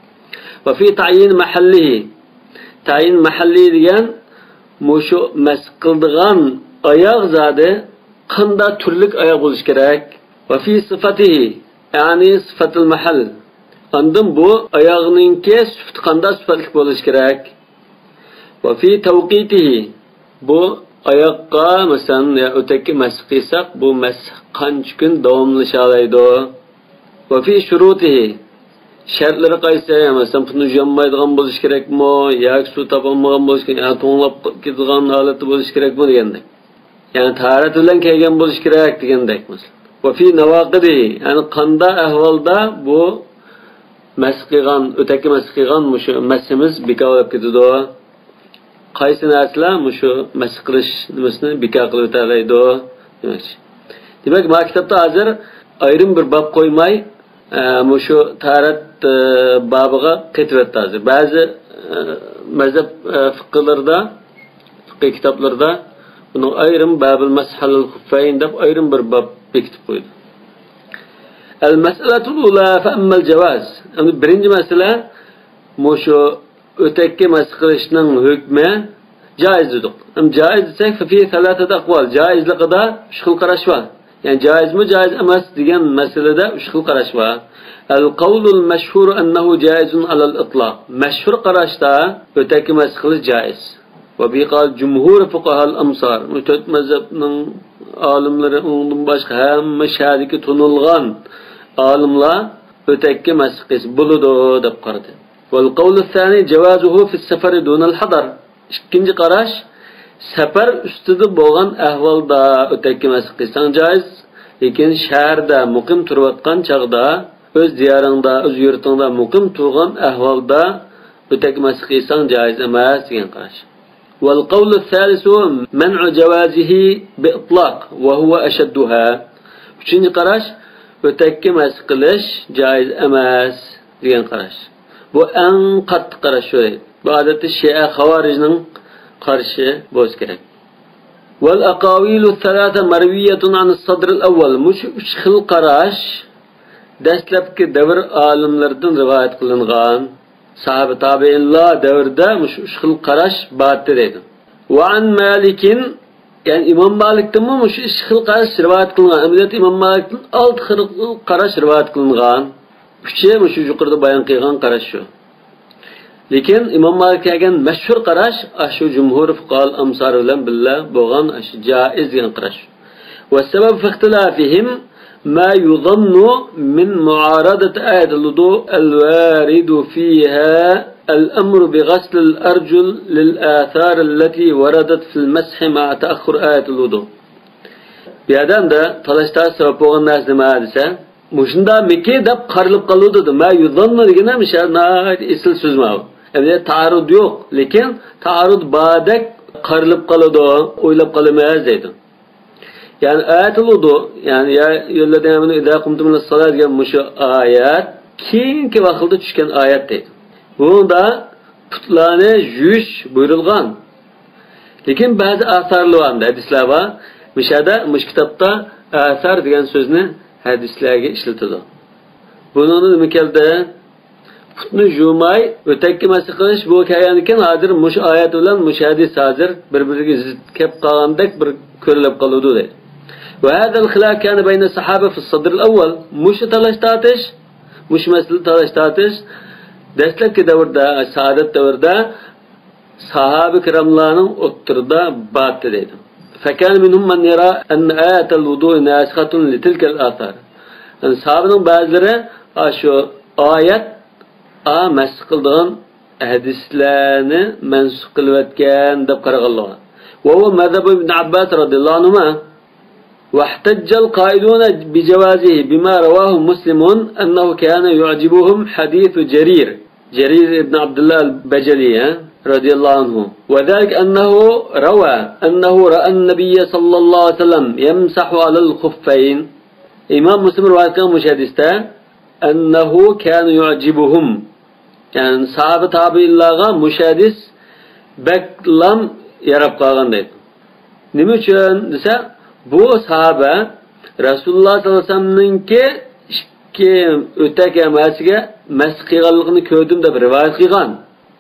Va fi ta'yin mahallihi, ta'yin mahalli degan mushu mas qildigan oyoq zodi qanday turlik oyoq bo'lish kerak. Va fi sifatihi, yani sıfatul mahal. Andım bu ayağınınki süfti qanday sıfatlik bo'lish kerak. Va fi tawqitihi, bu oyoqqa masalan ya o'takka mas qilsak, bu mas qancha kun davomlashalaydi. Va fi shurutihi, shartlari qaysi, masalan buni yonmaydigan bo'lish kerakmi yoki suv topolmagan bo'lish kerak, yoki to'nglab ketadigan holatda bo'lish kerakmi degandek. Yani taharat bilan kelgan bo'lish kerak degandek masalan. Ve fi navaqidihi, yani qanda ahvolda bu masqigan, o'taki masqigan mushu masimiz bekor bo'lib ketadi. Qaysi narsalar mushu mas qilish nimasini bekor qilib o'tadi demoqchi. Demak, bu kitobda hozir ayrim bir bab qo'ymay mushu taharat babiga ketyapti hozir. Ba'zi mazhab fiqhlarda, fiqh kitoblarda buni ayrim babul mashalul khuffayn deb ayrim bir bab bekitib qo'ydi. Al-mas'alatul ula fa ammal jawaz. Endi birinchi masala mushu o'takka mas qilishning hukmi joiz dedik. Joiz desak fi 3 aqval, joizligida 3 xil qarash bor. Yani caiz mi caiz emas degan masalada uch xil qarash bor. Al-qawlul mashhur annahu jaizun alal itlaq. Mashhur qarashda o'taki mas qilish jaiz. Va bi qal jumhur fuqaha al-amsar. Mutat mazhabning olimlari undan boshqa hamma shadiki tunilgan olimlar o'taki mas qilish bo'ladi deb qaradi. Wal qawlu thani jawazuhu fi as-safar dun al-hadar. İkinci qarash safar ustida bo'lgan ahvolda o'taki mas qilsang jaiz, lekin shaharda muqim turayotgan chaqda o'z diyoringda, o'z yurtingda muqim turgan ahvolda o'taki mas qilsang jaiz emas degan qarash. Wal qawlu thalithu man'u jawazihi bi itlaq wa huwa ashadduha. Üçüncü qarash o'taki mas qilish jaiz emas degan qarash. Bu eng qattiq qarash sho'y. Bu odatda Shia Xavorijning qarshi bo'lish kerak. Wal aqawilu thalatha marwiyatun an as-sadr al-awwal. Mush uch xil qarash dastlabki davr olimlaridan rivoyat qilingan. Sahabe tabiinlar davrida mush uch xil qarash bor edi. Wa an Malikin, yani İmam Malikdan mush uch xil qarash rivoyat qilingan. Amaliyat İmam Malikdan 6 xil qarash rivoyat qilingan. Uchi mush yuqorida bayon qilgan qarash shu. Lekin İmam Malik kelgan mashhur qarash shu jumhur fuqaha amsar bilan billa bo'lgan shu jaiz degan qarash. Va sabab fi ixtilafihim ma yudhannu min mu'aradat ayat al-wudu al-warid fiha al-amr bi ghasl al-arjul lil-athar allati waradat fi al-mash ma'a ta'akhkhur ayat al-wudu. Bu yerda talashlar sabab bo'lgan narsa nima desa, mushunda Mekke deb qarilib qoldi dedi. Ma yudhannu degani mishana isl so'zma. Yani taarrud yok, lekin taarrud badek qarilib qoladi, o'ylab qolmaymiz deydi. Yani ayatul wudu, yani ya yolladığımını idâ kumtum lis-salât degan mushu oyat keyingi vaqtda tushgan oyat deydi. Bunda putlarni yuvish buyurilgan. Lekin ba'zi asarlar var, hadislar var. Mush kitobda asar degan so'zni hadislarga ishlatadi. Bunun nima keldi? Putni jumay o'takki masih qilish bu kelgan ekan, hozir mush oyat bilan mush hadis hozir bir-biriga zid kelib qolgandek bir ko'rilib qoladi deydi. Va hadal xilaf kana bayna sahaba fi as-sadr al-awwal. Mush talashtatish, mush masala talashtatish dastlabki davrda, saadat davrida sahabe kiramlarning o'ttirida bor deydi. Fakan minhum man yara an ayat al-wudu nasikhatun li tilka al-athar. Yani sahabening ba'zilari shu oyat masx qilgan hadislarni mansukh qilayotgan deb qaraganlar. Va huwa mazhab ibn Abbas radhiyallohu anhu. Wa ihtajja al-qaiduna bi jawazihi bima rawahu Muslim annahu kana yu'jibuhum hadith Jarir ibn Abdullah al-Bajali radhiyallohu anhu. Wa dhalika annahu rawa annahu ra'a an-nabiy sallallahu alayhi wasallam yamsahu 'ala al-khuffayn. Imam Muslim rivoyat qilgan bu hadisda annahu kana yu'jibuhum, yani sahabe tabiinlarga mushadis baklam yarab qolgan deydi. Nima uchun desa, bu sahabe Rasululloh sollallohu alayhi vasallamninki ikki o'tak amasiga masx qilganligini ko'rdim deb rivoyat qilgan.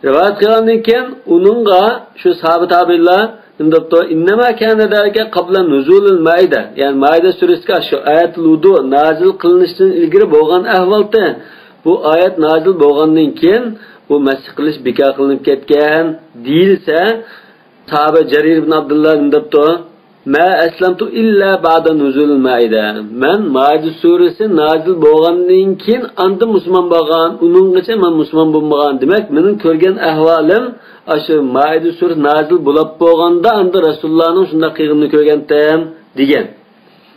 Rivoyat qilgandan keyin uningga shu sahabe tabiinlar indapto innama kana dalika qabla nuzulil maida, yani Maida surasiga shu ayatul wudu nazil qilinishidan ilgari bo'lgan ahvolda bu oyat nazil bo'lgandan keyin bu masx qilish bekor qilinib ketgan deyilsa, sahabe Jarir ibn Abdullah indapto ma aslamtu illa ba'da nuzulil maida. Men Maida surasi nazil bo'lgandan keyin anda musulmon bo'lgan, uninggacha men musulmon bo'lmagan. Demak, mening ko'rgan ahvolim shu Maida surasi nazil bo'lib bo'lganda anda Rasulullohning shunday qilganini ko'rgandim degan.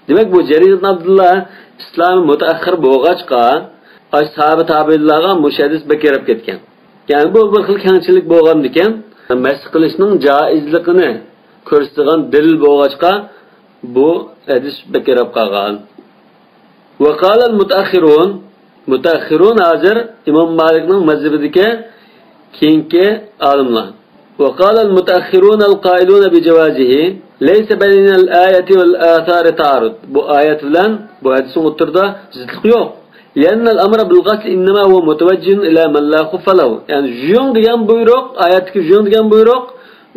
Demak, bu Jarir ibn Abdullah islom mutaaxir bo'lg'achqa sahabe tabiinlarga mushadis bekirib ketgan. Yani bu bir xil kengchilik bo'lgan ekan, masx qilishning joizligini ko'rsatgan dalil bo'lg'achqa bu hadis bekirib qolgan. Va qala al-mutaakhirun hozir Imom Malikning mazhabidagi keyingi olimlar. Va qala al-mutaakhirun al-qailuna bi jawazihi laysa bayna al-ayati wal-athar ta'arud. Bu oyat bilan bu hadisning o'tirda zidlik yo'q. لأن الأمر بالغسل إنما هو متوجه إلى من لا خف له. Yani juyun degan buyruq, oyatdagi juyun degan buyruq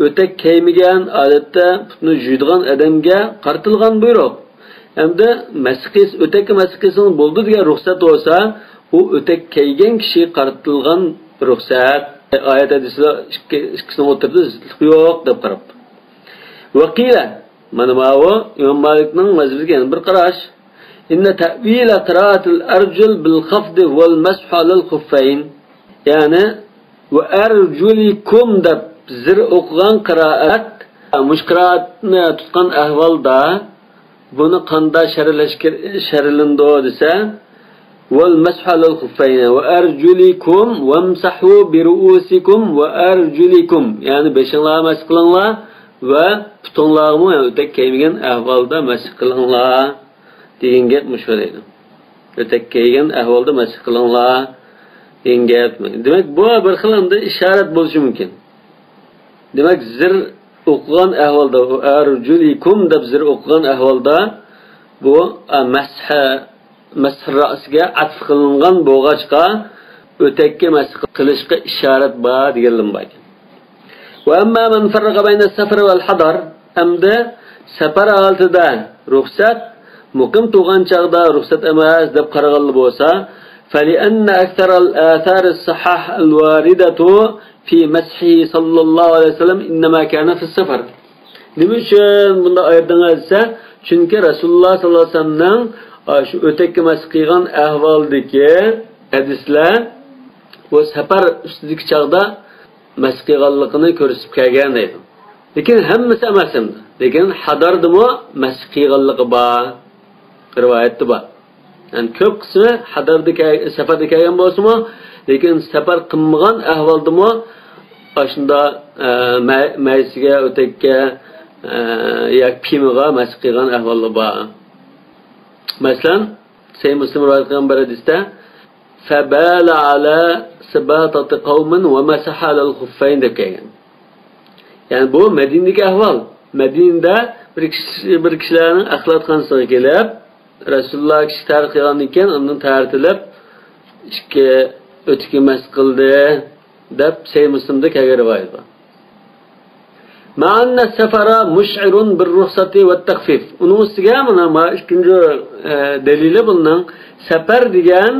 o'tak kiymagan, odatda putni juydigan odamga qartilgan buyruq. Hamda masqis o'tak masqisini bo'ldi degan ruxsat bo'lsa, u o'tak kiygan kishi qaratilgan ruxsat. Oyat hadislar ikkisini o'tirdi, yo'q deb qarab. Vaqila mana bu Imom Malikning mazhabiga bir qarash. Inna ta'wil qira'atul arjul bil khafd wal mash alal khuffayn. Ya'ni va arjulikum deb zir o'qigan qiraat mushqiratni tutgan ahvolda buni qanday sharhlandi desa wal mash alal khuffayn wa arjulikum wamsahu bi ru'usikum wa arjulikum. Ya'ni beshinglar mash qilinglar va putinglarni o'tak kiymagan ahvolda mash qilinglar degan gap mushvaraydi. O'tak kiygan ahvolda mash qilinglar degan gap. Demak bu bir xil endi ishorat bo'lishi mumkin. Demak zir o'qigan ahvolda arjulikum deb zir o'qigan ahvolda bu mash ra'siga atf qilingan bo'lg'achqa o'takka mash qilishga ishorat bor deganlar bor. Va amma man farraqa bayna safar wal hadar, amda safar holatida ruxsat, muqim turgan chaqda ruxsat emas deb qaraganlar bo'lsa, فلأن أكثر الآثار الصحاح الواردة في مسحه صلى الله عليه وسلم إنما كان في السفر. Niçin bunda ayetden ise? Çünkü Resulullah sallallahu aleyhi ve sellem'nin şu öteki mash qilgan ahvoldagi hadislar bu safar ustidagi chaqda mash qilganligini ko'rsatib kelgan edi. Lekin hammasi emas endi. Lekin hadardimi mash qilganligi bor. Rivoyatda bor. Yani ko'p qismi hadarda safarda kelgan bo'lsa-mu, lekin safar qilmagan ahvoldami shunda maysiga o'takka yoki pimiga mash qilgan ahvollar bor. Masalan, Sahih Muslim rivoyat qilgan bir hadisda fabala ala sabatati qawmin wa masaha al khuffayn deb kelgan. Yani bu Madinadagi ahvol. Madinada bir kishilarning axlatxonasiga kelib Rasululloh kishi tarix qilgandan keyin undan tartilib ikki o'tki mash qildi deb Sahih Muslimda kelgan rivoyat bor. Ma'anna safara mush'irun bir ruhsati va takhfif. Uning ustiga mana ikkinchi dalili bundan safar degan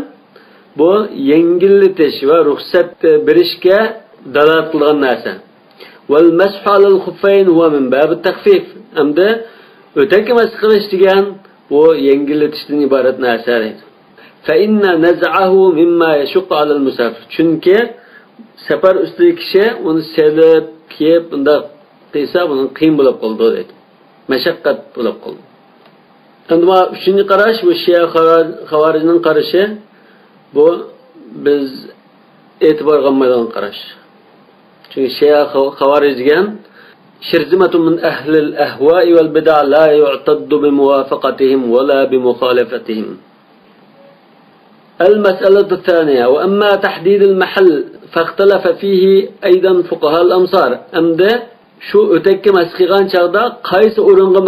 bu yengillatish va ruxsat berishga dalolat qilgan narsa. Wal mashu alal khuffayn huwa min bab at-takhfif. Hamda o'taki mash qilish degan bu yengillatishdan iborat narsa edi. Fa inna naz'ahu mimma yashqu alal musafir. Chunki safar ustidagi kishi uni selib, kiyib, unda qilsa buni qiyin bo'lib qoldi dedi. Mashaqqat bo'lib qoldi. Endi bu uchinchi qarash bu Shiya xavarijning qarashi bu biz e'tibor qilmaydigan qarash. Çünkü Shiya xavarij degan shirzimatun min ahli al-ahwa'i wal bid'a la yu'taddu bi muwafaqatihim wa la bi mukhalafatihim. المسألة الثانية وأما تحديد المحل فاختلف فيه أيضا فقهاء الأمصار. أمده şu öteki mash qilgan chaqda qaysi o'ringa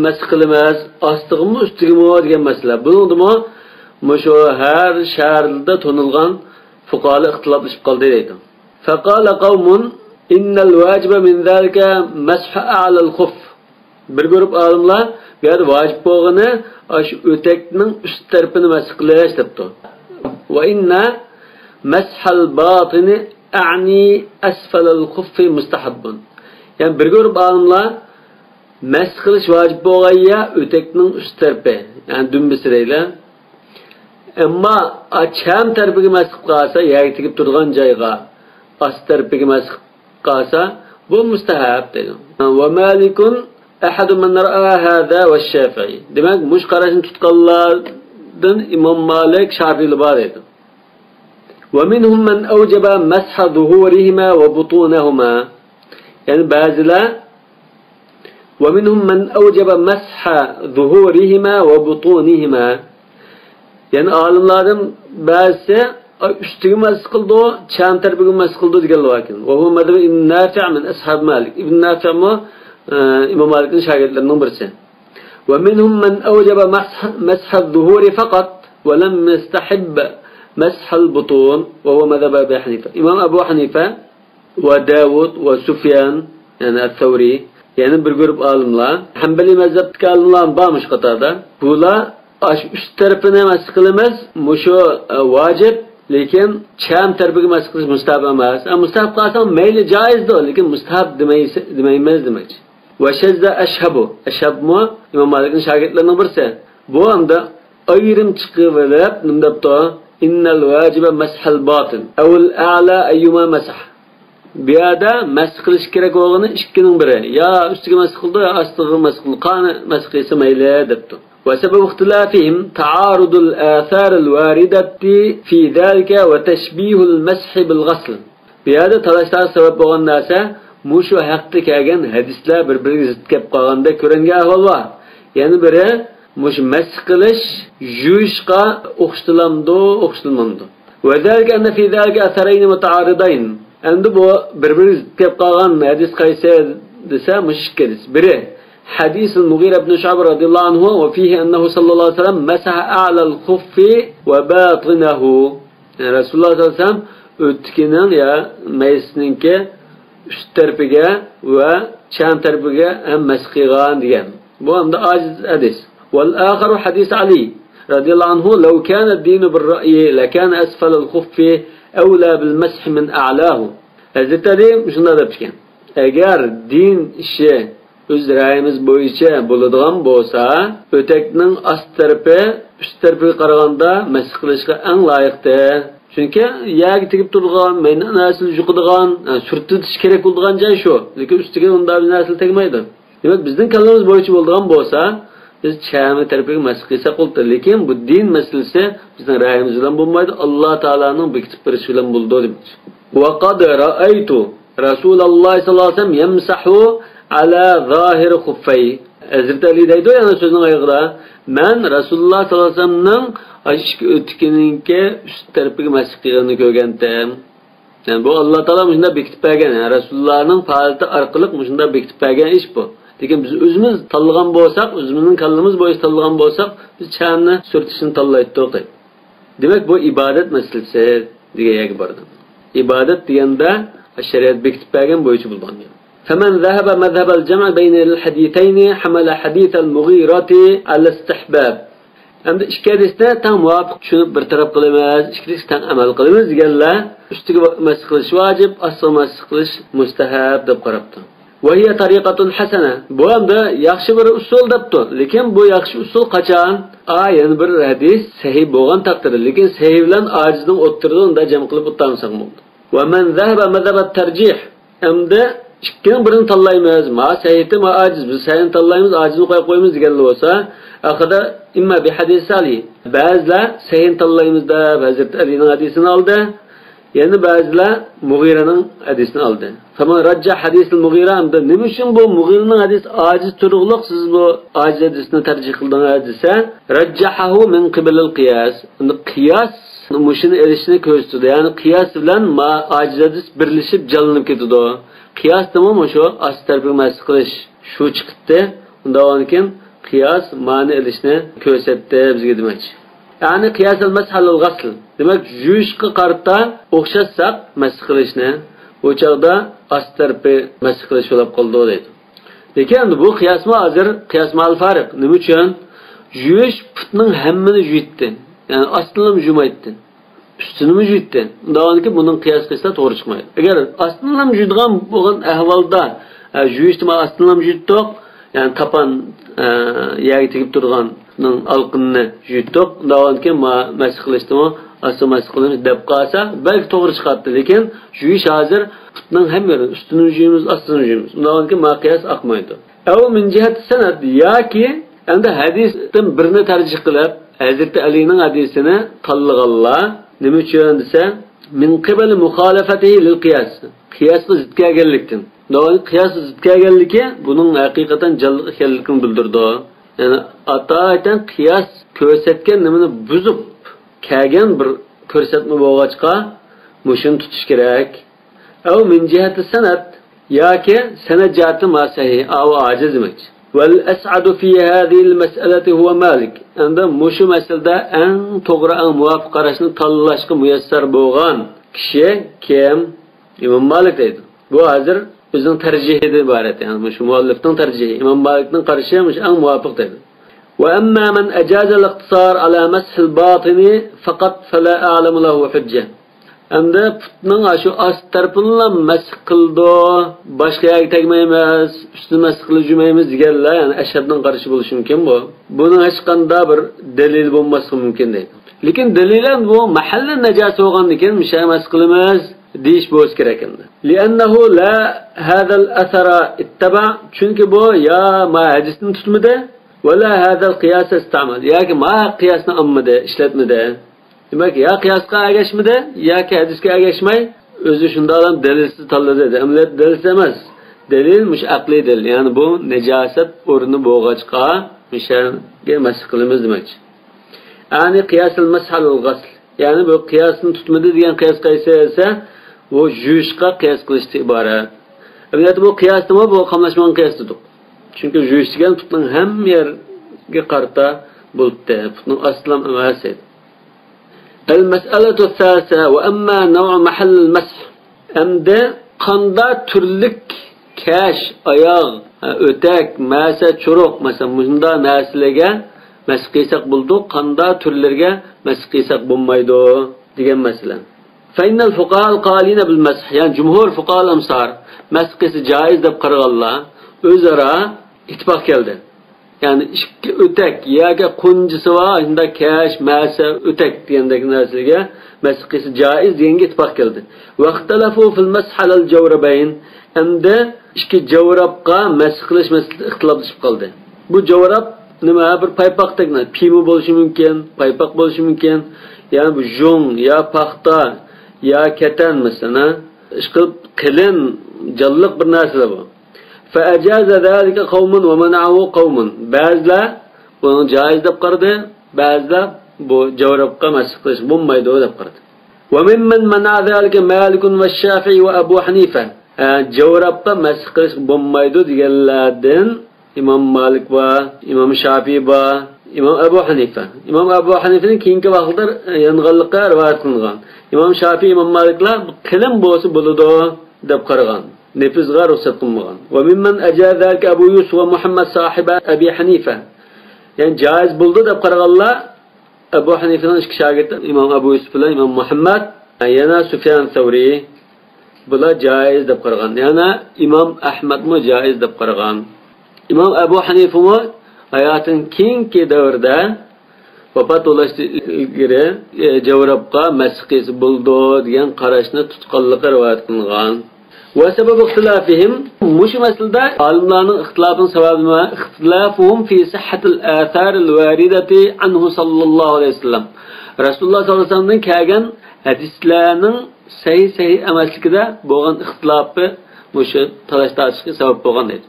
mash qilamiz, ostig'imi ustigimi degan masala. Buningmi mushu har shaharda tonilgan fuqarolar ixtiloflashib qoldi deydi. Faqala qawmun innal wajiba min zalika mash a'la al-khuff. Bir guruh olimlar bu yerda vojib bo'lgani shu o'takning ust tarafini mash qilish debdi. Va inna mash al-batini a'ni asfal al-khuff mustahabbun. Yani bir grup alimlar mash qilish vojib bo'lganda o'takning ust tarafi, yani dumbisiraylar. Ammo cham tarafiga mash qilib qolsa, yoki tegib turgan joyga past tarafiga mash qilib qolsa, bu mustahab dedi. Va Malikun ahad man ra'a hada va Shafi'i. Demak, mush qarashni tutganlardan Imom Malik, Shafi'i bor edi. Va minhum man awjaba masha zuhurihima va butunahuma. Yani bazılar ومنهم من أوجب مسح ظهورهما وبطونهما. Yani alimlardan bazısı üstüge mash qildi, cham tarafiga mash qildi deganlar var. Va bu madhab Ibn Nafi' min ashab Malik. Ibn Nafi' mo İmam Malikning shogirdlaridan birisi. Wa minhum man awjaba masح الظهور فقط ولم يستحب مسح البطون وهو مذهب أبي حنيفة. İmam Abu Hanife ve Davud ve Sufyan yani el-Thawri Yani bir grup alimlar, Hanbali mezhepteki alimlar varmış qatarda. Bular üst tarafına masx qilamiz, mushu vacib, lekin cham tarafiga masx qilish mustahab emas. Mustahab qilsam mayli joizdir, lekin mustahab demaymiz demoqchi. Va shazza ashhabu. Ashhabmu Imom Malikning shogirdlarining birisi. Bu hamda ayrim chiqib nimdabto innal vajiba mashal batin aw al a'la ayyuma masah. Bu yerda masx qilish kerak bo'lgani ikkining biri. Ya ustiga masx qildi, yo ostiga masx qildi. Qani masx qilsa mayli debdi. وسبب اختلافهم تعارض الآثار الواردة في ذلك وتشبيه المسح بالغسل. بهذا talashlar sabab bo'lgan narsa mushu haqda kelgan hadislar bir-biriga zid kelib qolganda ko'ringan ahvol bor. Ya'ni biri mushu masx qilish yuvishga o'xshatilmamdi. وذلك أن في ذلك أثرين متعارضين. Endi bu bir-biriga zid kelib qolgan hadis qaysi desa mushkil. Biri حديث المغيرة بن شعبة رضي الله عنه وفيه أنه صلى الله عليه وسلم مسح أعلى الخف وباطنه. Yani Resulullah sallallahu aleyhi ve sellem ötkinin ya meclisninki üst tarafıga ve çam tarafıga hem mesqigan diyen. Bu hem de aciz hadis. والآخر حديث علي رضي الله عنه لو كان الدين بالرأي لكان أسفل الخف أولى بالمسح من أعلاه. Hazreti Ali şunlar demişken. Eğer din işi öz rayimiz bo'yicha bo'ladigan bo'lsa, o'takning ast tarafi üst tarafiga qaraganda masx qilishga eng loyiqdir. Chunki yagi tegib turgan, mayna nasl yuqadigan, surtitish kerak bo'lgan joy shu. Lekin ustiga unda bir nasl tegmaydi. Demak, bizning kallamiz bo'yicha bo'ladigan bo'lsa, biz chami tarafiga masx qilsak bo'ldi. Lekin bu din masalasi bizning rayimiz bilan bo'lmaydi. Alloh taolaning bekitib berishi bilan bo'ldi demoqchi. Wa qad ra'aytu Rasululloh sallallohu alayhi vasallam yamsahu ala zahir xuffay. Hazreti Ali deydi yana sözünün ayıqda. Men Rasulullah sallallahu aleyhi ve sellem'nin aşk ötkininki üst tarafıga masx qilganini ko'rgandim. Yani bu Allah Taala müşunda bekitib bergan. Yani Rasulullah'ның faoliyati orqali müşunda bekitib bergan ish bu. Lekin biz o'zimiz tanlagan bo'lsak, o'zimizning kallamiz bo'yicha tanlagan bo'lsak, biz chamni surtishni tanlaydik. Demak bu ibodat masalasi degan yerga bordim. Ibodat deganda shariat bekitib bergan bo'yicha bo'lgan. فمن ذهب مذهب الجمع بين الحديثين حمل حديث المغيرة على الاستحباب. Endi ikki hadisda tam muvofiq tushunib bir taraf qilamiz, ikkinchisi tam amal qilamiz deganlar ustiga masx qilish vojib, ostiga masx qilish mustahab deb qarabdi. Va hiya tariqatun hasana. Bu hamda yaxshi bir usul debdi. Lekin bu yaxshi usul qachon? Yani bir hadis sahih bo'lgan taqdirda, lekin sahih bilan ojizning o'ttirida unda jam qilib o'tamisak bo'ldi. Va man zahaba madhhab at-tarjih. Endi ikkinin birini tanlaymiz. Ma sahihti, ma aciz. Biz sahihni tanlaymiz, acizni qo'yib qo'yamiz deganlar bo'lsa, axirda imma bi hadis Ali. Ba'zilar sahihni tanlaymiz deb Hazrat Alining hadisini oldi. Yani ba'zilar Mughiraning hadisini oldi. Faman rajjah hadisul Mughira hamda nima uchun bu Mughiraning hadis aciz turuqliq siz bu aciz hadisni tarjih qildingiz desa, rajjahahu min qibalil qiyas. Qiyas mushuni elishni ko'rsatdi. Ya'ni qiyas bilan ma aciz hadis birlashib jallanib ketdi. Qiyas tamam şu asl tarafı masx qilish shu chiqdi. Undan keyin qiyas ma'ni elishni ko'rsatdi bizga demoqchi. Ya'ni qiyas al-mas'al al-ghasl. Demak, yuvishga qarta o'xshatsak masx qilishni, o chaqda asl tarafı masx qilish bo'lib qoldi deydi. Lekin bu qiyasma hozir qiyasma al-farq. Nima uchun? Yuvish putning hammini yuvitdi. Ya'ni aslini yumaydi. Üstünü mü jüytdi? Ondan ki bunun kıyas kıyasla doğru çıkmaydı. Eğer aslında mı jüytgan bo'lgan ahvalda jüyishtima aslında mı jüytdik? Yani tapan yerga tegib turganning alqinni jüytdik. Ondan ki masx qilishdimi? Asli masx qilamiz deb qolsa, belki to'g'ri chiqadi. Lekin juyish hozir putning ham yeri ustini juyimiz, aslini juyimiz. Ondan ki qiyas aqmaydi. Aw min jihat sanad yoki endi hadisdan birini tarjih qilib, Hazrat Alining hadisini tanlaganlar nima uchun desa, min qibali muxolafatihi lil qiyas. Qiyasga zid kelganlikdan. Do'g'ri qiyas zid kelganligi buning haqiqatan jalliq ekanligini bildirdi. Yani ataydan qiyas ko'rsatgan nimani buzib kelgan bir ko'rsatma bo'lg'achqa mushun tutish kerak. Aw min jihati sanad yoki sanad jihati ma sahih aw ajiz demakchi. والأسعد في هذه المسألة هو مالك. Anda mushu masalada eng to'g'ri, eng muvofiq qarashni tanlashga muyassar bo'lgan kishi kim? Imom Malik deydi. Bu hozir o'zining tarjihidan iborat. Yani şu muallifning tarjihi, İmam Malikning qarashi eng muvofiq dedi. وأما من أجاز الاقتصار على مسح الباطن فقط فلا أعلم له حجة. Endi putning shu ost tarafini masx qildi, boshqa yerga tegmaymiz, ustini masx qilib yurmaymiz deganlar, ya'ni ashadning qarashi bo'lishi mumkin bu. Buning hech qanday bir dalil bo'lmasligi mumkin deydi. Lekin dalilan bu mahalli najas bo'lgandan keyin misha masx qilamiz deyish bo'lish kerak endi. Li'annahu la hadha al-athara ittaba, chunki bu ya ma hadisni tutmadi ولا هذا القياس استعمل yoki ma qiyosni olmadi, ishlatmadi. Demak, ya qiyosga agashmadi yoki hadisga agashmay o'zi shunday ham dalilsiz tanladi dedi. Amlat dalil emas. Dalil mush aqliy dalil. Ya'ni bu najosat o'rni bo'lg'achqa mishaga masx qilamiz demoqchi. Ya'ni qiyosul mashal al-ghasl. Ya'ni bu qiyosni tutmadi degan qiyos qaysi esa bu yuvishga qiyos qilishdan iborat. Amlat bu qiyos nima? Bu qamlashmagan qiyosdir. Çünkü juyishgan putning hamma yerga qarta bo'libdi. Putning aslan emas edi. El-mas'alatu thalitha wa amma naw' mahall al-mash. Amda qanda turlik kash, oyoq, o'tak, masa, churuq, masalan, bunda narsalarga mash qilsak bo'ldi, qanda turlarga mash qilsak bo'lmaydi degan masala. Fa innal fuqaha al-qalina bil-mash, yani jumhur fuqaha al-amsar mash qilsa joiz deb qaraganlar o'zaro ittifoq keldi. Yani ikki o'tak yoki qunjisi va unda kash, masa, o'tak degandek narsaga masx qilish joiz deganga ittifoq keldi. Vaqtalafu fil masx al jawrabayn, endi ikki javrabga masx qilish masalasi ixtiloflashib qoldi. Bu javrab nima? Bir paypoqdagina piyma bo'lishi mumkin, paypoq bo'lishi mumkin, ya'ni bu jung yo paxta yo katan masalan, ishqilib qilin jalliq bir narsa bu. فأجاز ذلك قوم ومنعه قوم. Bazılar bunu caiz deb qaradi, bazılar bu javrabga masx qilish bo'lmaydi deb qaradi. وممن منع ذلك مالك والشافعي وأبو حنيفة. Javrabga masx qilish bo'lmaydi deganlardan İmam Malik va İmam Shafi'i va İmam Abu Hanifa. İmam Abu Hanifa'ning keyingi vaqtlar yang'anliqqa rivoyat qilingan. İmam Shafi'i, İmam Maliklar qilim bo'lsa bo'ladi deb qaragan. Nefizga ruhsat qilmagan. Va mimman ajazalka Abu Yusuf va Muhammad sahibi Abi Hanifa. Yani jaiz bo'ldi deb qaraganlar Abu Hanifaning ikki shogirdi İmam Abu Yusuf bilan İmam Muhammad, yana Sufyan Savri bular jaiz deb qaragan. Yana İmam Ahmad mo jaiz deb qaragan. İmam Abu Hanifa mo hayotining keyingi davrda vafot bo'lishdan ilgari javrabga masx qilish bo'ldi degan qarashni tutqanligi rivoyat qilingan. وسبب اختلافهم مش مسألة عالمانın اختلافın sebebi mi? اختلافهم في صحة الآثار الواردة عنه صلى الله عليه وسلم. Resulullah sallallahu aleyhi ve sellem'den kelgen hadislerinin sahih emasligida bo'lgan ixtilofı mushu talash tartishga sabab bo'lgan edi.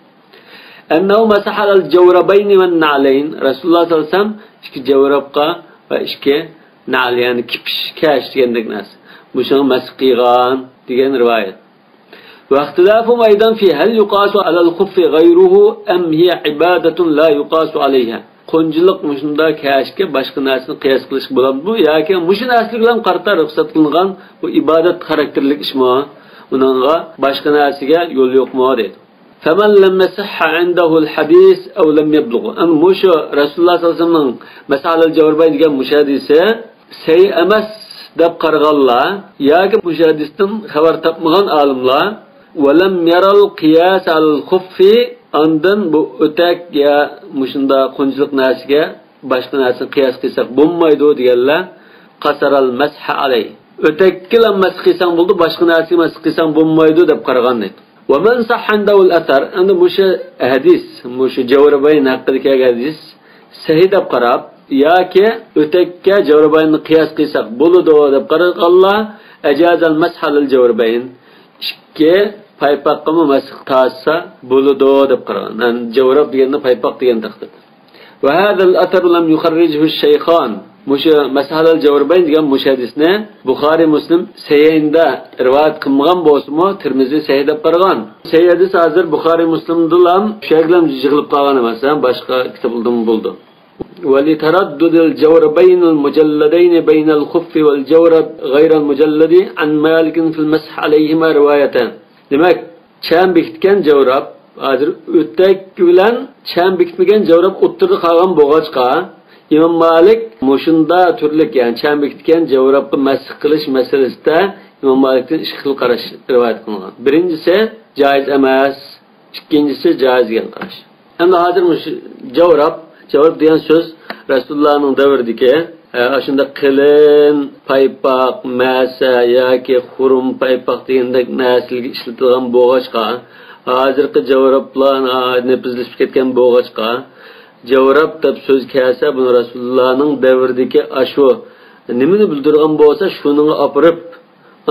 Annahu masaha al-jawrabayn va an-na'layn. Resulullah sallallahu aleyhi ve sellem ikki javrabga va ikki na'l, yani kipish, kash degandek narsa. Mushuni masx qilgan degan rivoyat. واختلافهم أيضا في هل يقاس على الخف غيره أم هي عبادة لا يقاس عليها. Qo'njilik mushunda kashga boshqa narsani qiyos qilish bo'ladimi bu yoki mush narsa bilan qarta ruxsat qilingan bu ibodat xarakterlik ishmi? Uningga boshqa narsaga yo'l yo'qmi dedi. Faman lam yasihha indahu al-hadis aw lam yablugh. Am mush Rasululloh sallallohu alayhi vasallam masalal jawrabay degan mush hadisi sahih emas deb qaraganlar yoki mush hadisdan xabar topmagan olimlar وَلَمْ يَرَى الْقِيَاسَ عَلَى الْخُفِّ. Ondan bu o'tak ya mushunda qo'njilik narsaga boshqa narsani qiyos qilsak bo'lmaydi deganlar qasaral masha alay. O'takka ham masx qilsang bo'ldi, boshqa narsaga masx qilsang bo'lmaydi deb qaragan edi. Va man sahhandahu al-athar. Endi musha hadis, musha jawrabayn haqidagi hadis sahih deb qarab yoki o'takka jawrabaynni qiyos qilsak bo'ladi deb qaraganlar ajazal masha al-jawrabayn. Ikki paypoqqa masx qilsa bo'ladi deb qaragan. Yani javrab deganda paypoq degan taqdirda. Va hada al-athar lam yukharrijhu ash-shaykhan. Musha masalal jawrabayn degan mush hadisni Buxoriy Muslim sayinda rivoyat qilmagan bo'lsa-mu, Tirmiziy sahih deb qaragan. Sahih hadis hozir Buxoriy Muslimda ham shayxlar yig'ilib qolgan emas, boshqa kitoblarda bo'ldi. ولتردد الجوربين المجلدين بين الخف والجورب غير المجلد عن مالك في المسح عليهما روايتان. Demek cham bekitgan javrab, hozir o'tak bilan cham bekitmagan javrab o'ttirib qolgan bo'g'achqa İmam Malik mushunda turlik, ya'ni cham bekitgan javrabga masx qilish masalasida İmam Malikdan ikki xil qarash rivoyat qilingan. Birinchisi joiz emas, ikkinchisi joiz degan qarash. Endi hozir javrab degan so'z Rasulullohning davridagi shunda qilin, paypoq, masa yoki xurum paypoq degandek narsalarga ishlatilgan bo'g'achqa, hozirgi javrablarni nefizlashib ketgan bo'g'achqa javrab deb so'z kelsa, buni Rasulullohning davridagi ashu nimani bildirgan bo'lsa, shuni olib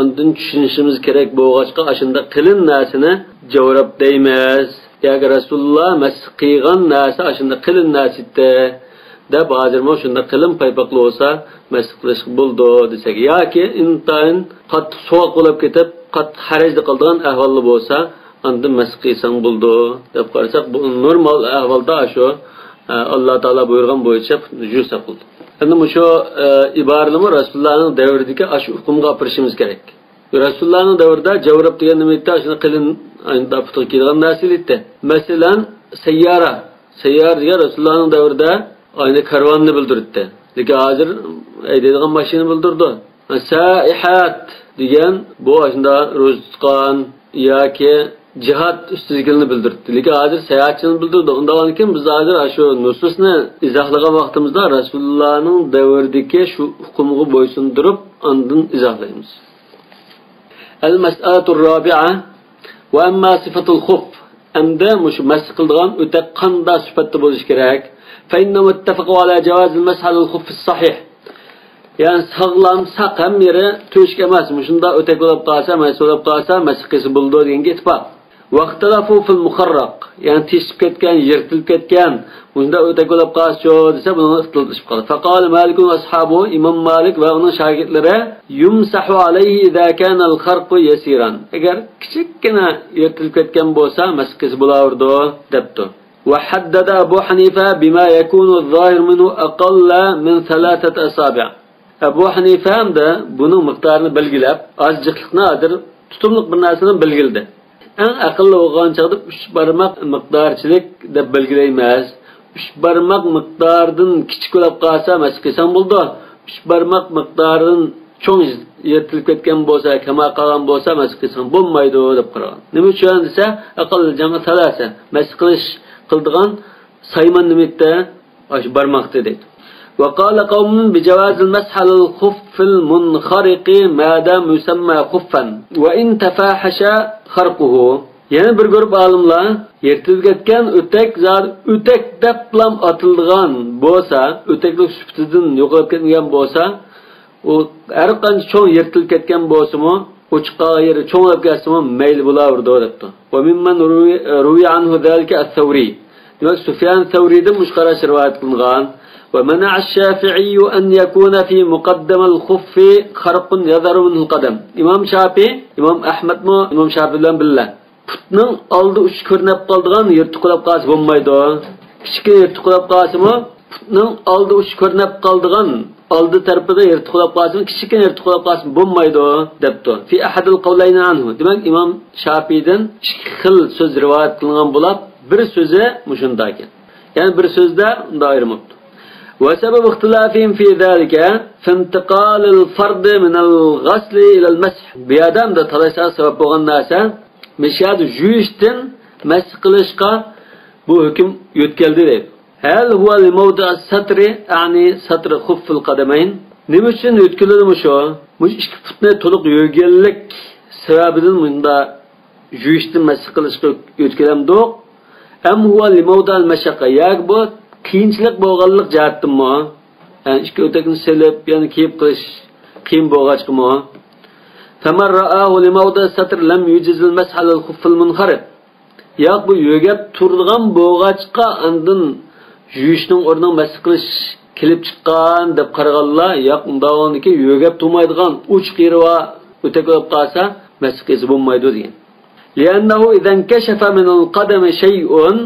ondan tushunishimiz kerak. Bo'g'achqa ashunda qilin narsani javrab deymiz. Yoki Rasululloh masx qilgan narsa ashunda qilin narsida deb hozirmi shunda qilin paypoqli bo'lsa masx qilish bo'ldi desak, yoki intayin qattiq sovuq bo'lib ketib, qattiq harajda qilgan ahvolda bo'lsa, ondan masx qilsang bo'ldi deb qarasak, bu normal ahvolda shu Allah Taala buyurgan bo'yicha jusa qildi. Endi shu iboralarni Rasulullohning davridagi shu hukmga olishimiz kerak. Rasulullohning davrida javrab degan nima edi? Shuni qilin daftar kelgan narsa edi. Masalan, sayyara degan Rasulullohning davrida ayni karvonni bildirdi. Lekin hozir aytadigan mashina bildirdi. Saihat degan bu shunda ro'zqon yoki jihad ustunligini bildirdi. Lekin hozir sayohatchini bildirdi. Undan keyin biz hozir shu nususni izohlagan vaqtimizda Rasulullohning davridagi shu hukmga bo'ysundirib, ondan izohlaymiz. Al-mas'alatu ar-rabi'a wa amma sifatul khuf. Endi shu masx qilgan o'ta qanday sifatda bo'lish kerak? Fa innahu ittafaqu ala jawaz al-masx al-khuf as-sahih. Yani sağlam saqam yeri to'shk emas. Shunda o'ta bo'lib qolsa, masx qilsa bo'ldi deganga ittifoq. Vaqtalafu fil muharraq, yani teshib ketgan, yirtilib ketgan, bunda o'ta bo'lib qolsa desa, buni ixtiloflashib qoldi. Faqala Malik va ashabu, Imom Malik va uning shogirdlari yumsahu alayhi idza kana al-kharqu yasiran. Agar kichikkina yirtilib ketgan bo'lsa, masx qilsa bo'lardi debdi. Wa haddada Abu Hanifa bima yakunu az-zahir minhu aqalla min 3 asabi'. Abu Hanifa ham da buning miqdorini belgilab, ozjiqlikni adir tutumliq bir narsani belgildi. Eng aqlli bo'lgan chaqda 3 barmoq miqdorchilik deb belgilaymiz. 3 barmoq miqdoridan kichik bo'lib qolsa, masx qilsam bo'ldi. 3 barmoq miqdoridan cho'ng yirtilib ketgan bo'lsa, kama qolgan bo'lsa, masx qilsam bo'lmaydi deb qaragan. Nima uchun desa, aqlli jami talasa masx qilish qildigan sayman nimitda shu barmoqda deydi. وقال قوم بجواز المسح على الخف المنخرق ما دام يسمى خفا وإن تفاحش خرقه. Yani bir grup alimlar yirtilib ketgan o'tak deb bilan atilgan bo'lsa, o'taklik suftidan yo'qolib ketmagan bo'lsa, u har qancha cho'ng yirtilib ketgan bo'lsa-mu, ochiqqa yeri cho'nglab ketsa-mu mayli bo'laverdi debdi. Va mimman ruwiya anhu zalika as-Sawri. Demak, Sufyan Sawridan mushqarash rivoyat qilingan. ومنع الشافعي أن يكون في مقدم الخف خرق يظهر منه القدم. İmam Şafii, İmam Ahmed mi? İmam Şafii bilan billah. Putning oldi uch ko'rinib qoldigan yirtiqlab qolsa bo'lmaydi. Kichik yirtiqlab qolsa-mu, putning oldi uch ko'rinib qoldigan oldi tarafida yirtiqlab qolsa, kichik yirtiqlab qolsa bo'lmaydi debdi. Fi ahadil qawlayni anhu. Demak, İmam Şafii'dan ikki xil so'z rivoyat qilingan bo'lib, bir so'zi mushunda ekan. Ya'ni bir so'zda unda ayirmoqdi. وسبب اختلافهم في ذلك في انتقال الفرد من الغسل إلى المسح. بيادام da talaşa sebep olan narsa meşad juyishdan masx qilishga bu hukm yetkeldi deydi. Hal huwa li mawdi' as-satri, yani satr khuff al-qadamayn. Nima uchun yetkiladi shu? Mush ikki putni to'liq yo'g'illik sababidan bunda juyishdan masx qilishga yetkelamdi. Am huwa li mawdi' al-mashaqqa, yak bu qiyinchilik bo'lganlik jihatdimi? Yani ikki o'takni silib, yani kiyib qilish qiyin bo'lg'achmi? Famar ra'ahu li mawdi' satr lam yujiz al-mash ala al-khuff al-munkhariq. Yo'q, bu yo'gab turgan bo'lg'achqa andin yuyishning o'rniga masx qilish kelib chiqqan deb qaraganlar, yo'q, undag'oniki yo'gab turmaydigan uch qiyirva o'tak bo'lib qolsa, masx qilsa bo'lmaydi degan. Li'annahu idan kashafa min al-qadam shay'un,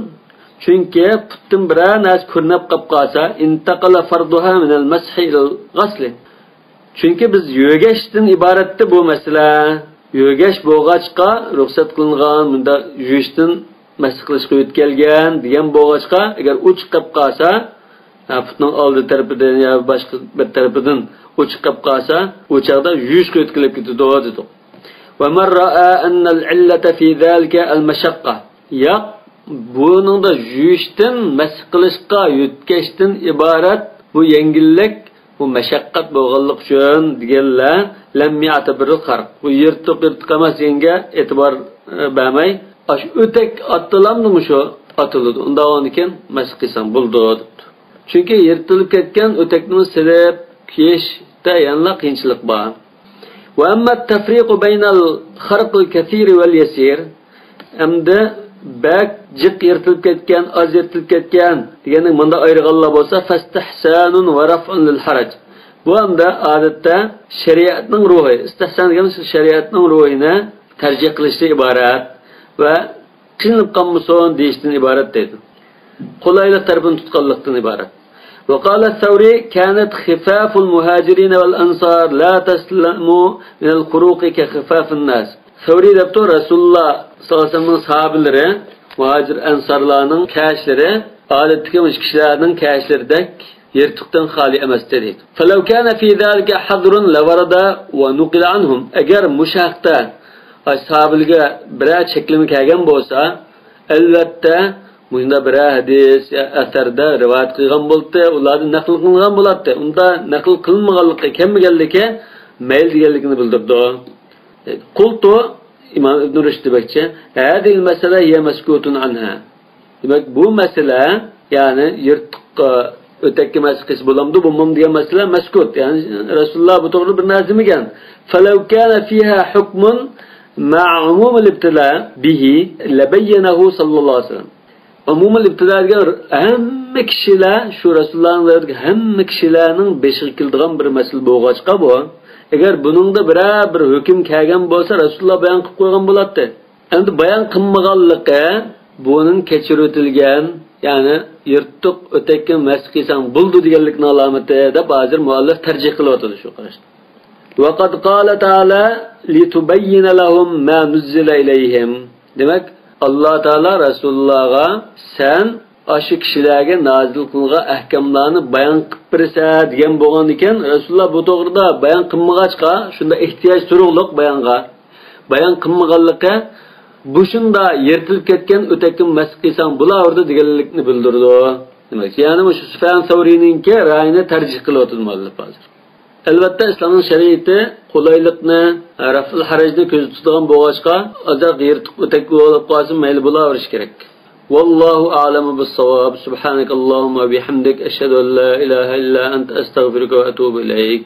chunki putdan biror narsa ko'rinib qolib qolsa, intaqala farduha min al-mashi ila al-ghasl. Chunki biz yo'gashdan iboratda bu masala. Yürgeç boğaçqa ruxsat qilingan bunda yuyishdan mas qilishga o'tkalgan degan boğaçqa agar u chiqib qolsa, putning oldi tarafidan yo boshqa bir tarafidan u chiqib qolsa, u chaqda yuyishga o'tkilib ketadi dedi. Va man ra'a anna al-illata fi zalika al-mashaqqa. Ya buningda yuyishdan mas qilishga o'tkashdan iborat bu yengillik bu mashaqqat bo'lganlik uchun deganlar lam ya'tabirul qarq. Bu yirtiq emas yenga e'tibor bermay, ash o'tak attilamdimi shu atiladi. Unda onikin mas qilsam bo'ldi. Chunki yirtilib ketgan o'takni silib kiyishda yanla qiyinchilik bor. Wa amma at-tafriq bayna al-kharq al-kathir wal-yasir, amda bak jiq yirtilib ketgan, az yirtilib ketgan degani bunda ayirganlar bo'lsa fastihsanun va raf'un lil haraj. Bu hamda odatda shariatning ruhi, istihson degan shariatning ruhini tarjih qilishdan iborat va qilinib qolmasin deyishdan iborat deydi. Qulaylik tarafini tutganlikdan iborat. وقال الثوري كانت خفاف المهاجرين والأنصار لا تسلم من الخروق كخفاف الناس. Thawri debdi Rasulullah sallallohu alayhi vasallam sahabilari, muhacir ansarlarning kashlari odatdagi kishilarning kashlaridek yirtiqdan xoli emas dedi. Falau kana fi zalika hadrun lawarada wa nuqila anhum. Agar mushaqda ashabilga biror cheklimi kelgan bo'lsa, albatta bunda bir hadis asarda rivoyat qilgan bo'lsa, ularni naql qilgan bo'ladi. Unda naql qilinmaganligi, kelmaganligi mayl deganligini bildirdi. Qultu İmam İbn Rushd bekçe, "Hadil mesele hiye meskutun anha." Demek bu mesele yani yırtık öteki meselesi bulamdı, bulmam diye mesele meskut. Yani Resulullah bu doğru bir nazimigen. "Felev kana fiha hukmun ma'a umum al-ibtila bihi lebayyenahu sallallahu aleyhi ve sellem." Umum al-ibtila diye hem kişiler şu Resulullah'ın verdiği hem kişilerin beşik kıldıran bir mesele boğaçka bu. Eğer buningda bir hüküm kelgan bo'lsa, Rasululloh bayon qilib qo'ygan bo'ladi. Endi bayon qilmaganligi buning kechirib o'tilgan, ya'ni yirtiq o'takka mas qilsang bo'ldi deganlikning alomati deb hozir muallif tarjih qilyapti shu qarashda. Wa qad qala ta'ala litubayyana lahum ma nuzila ilayhim. Demak, Alloh taolo Rasulullohga sen aşı kişilerge nazil kılgan ahkamlarını bayan qilib bersa degan bo'lgan ekan. Rasululloh bu to'g'rida bayon qilmag'achqa, shunda ehtiyoj turug'liq bayonga. Bayon qilmaganlikka bu shunda yirtilib ketgan o'takim mas qilsang bulardi deganlikni bildirdi. Demak, ya'ni shu Sufyan Savrininki ra'yini tarjih qilyapti muallif hozir. Albatta islomning shariati qulaylikni, raf'ul harajni ko'z tutadigan bo'lg'achqa, azaq yirtiq o'tak bo'lib qolsa mayli bo'laverish kerak. والله أعلم بالصواب. سبحانك اللهم وبحمدك أشهد أن لا إله إلا أنت أستغفرك وأتوب إليك.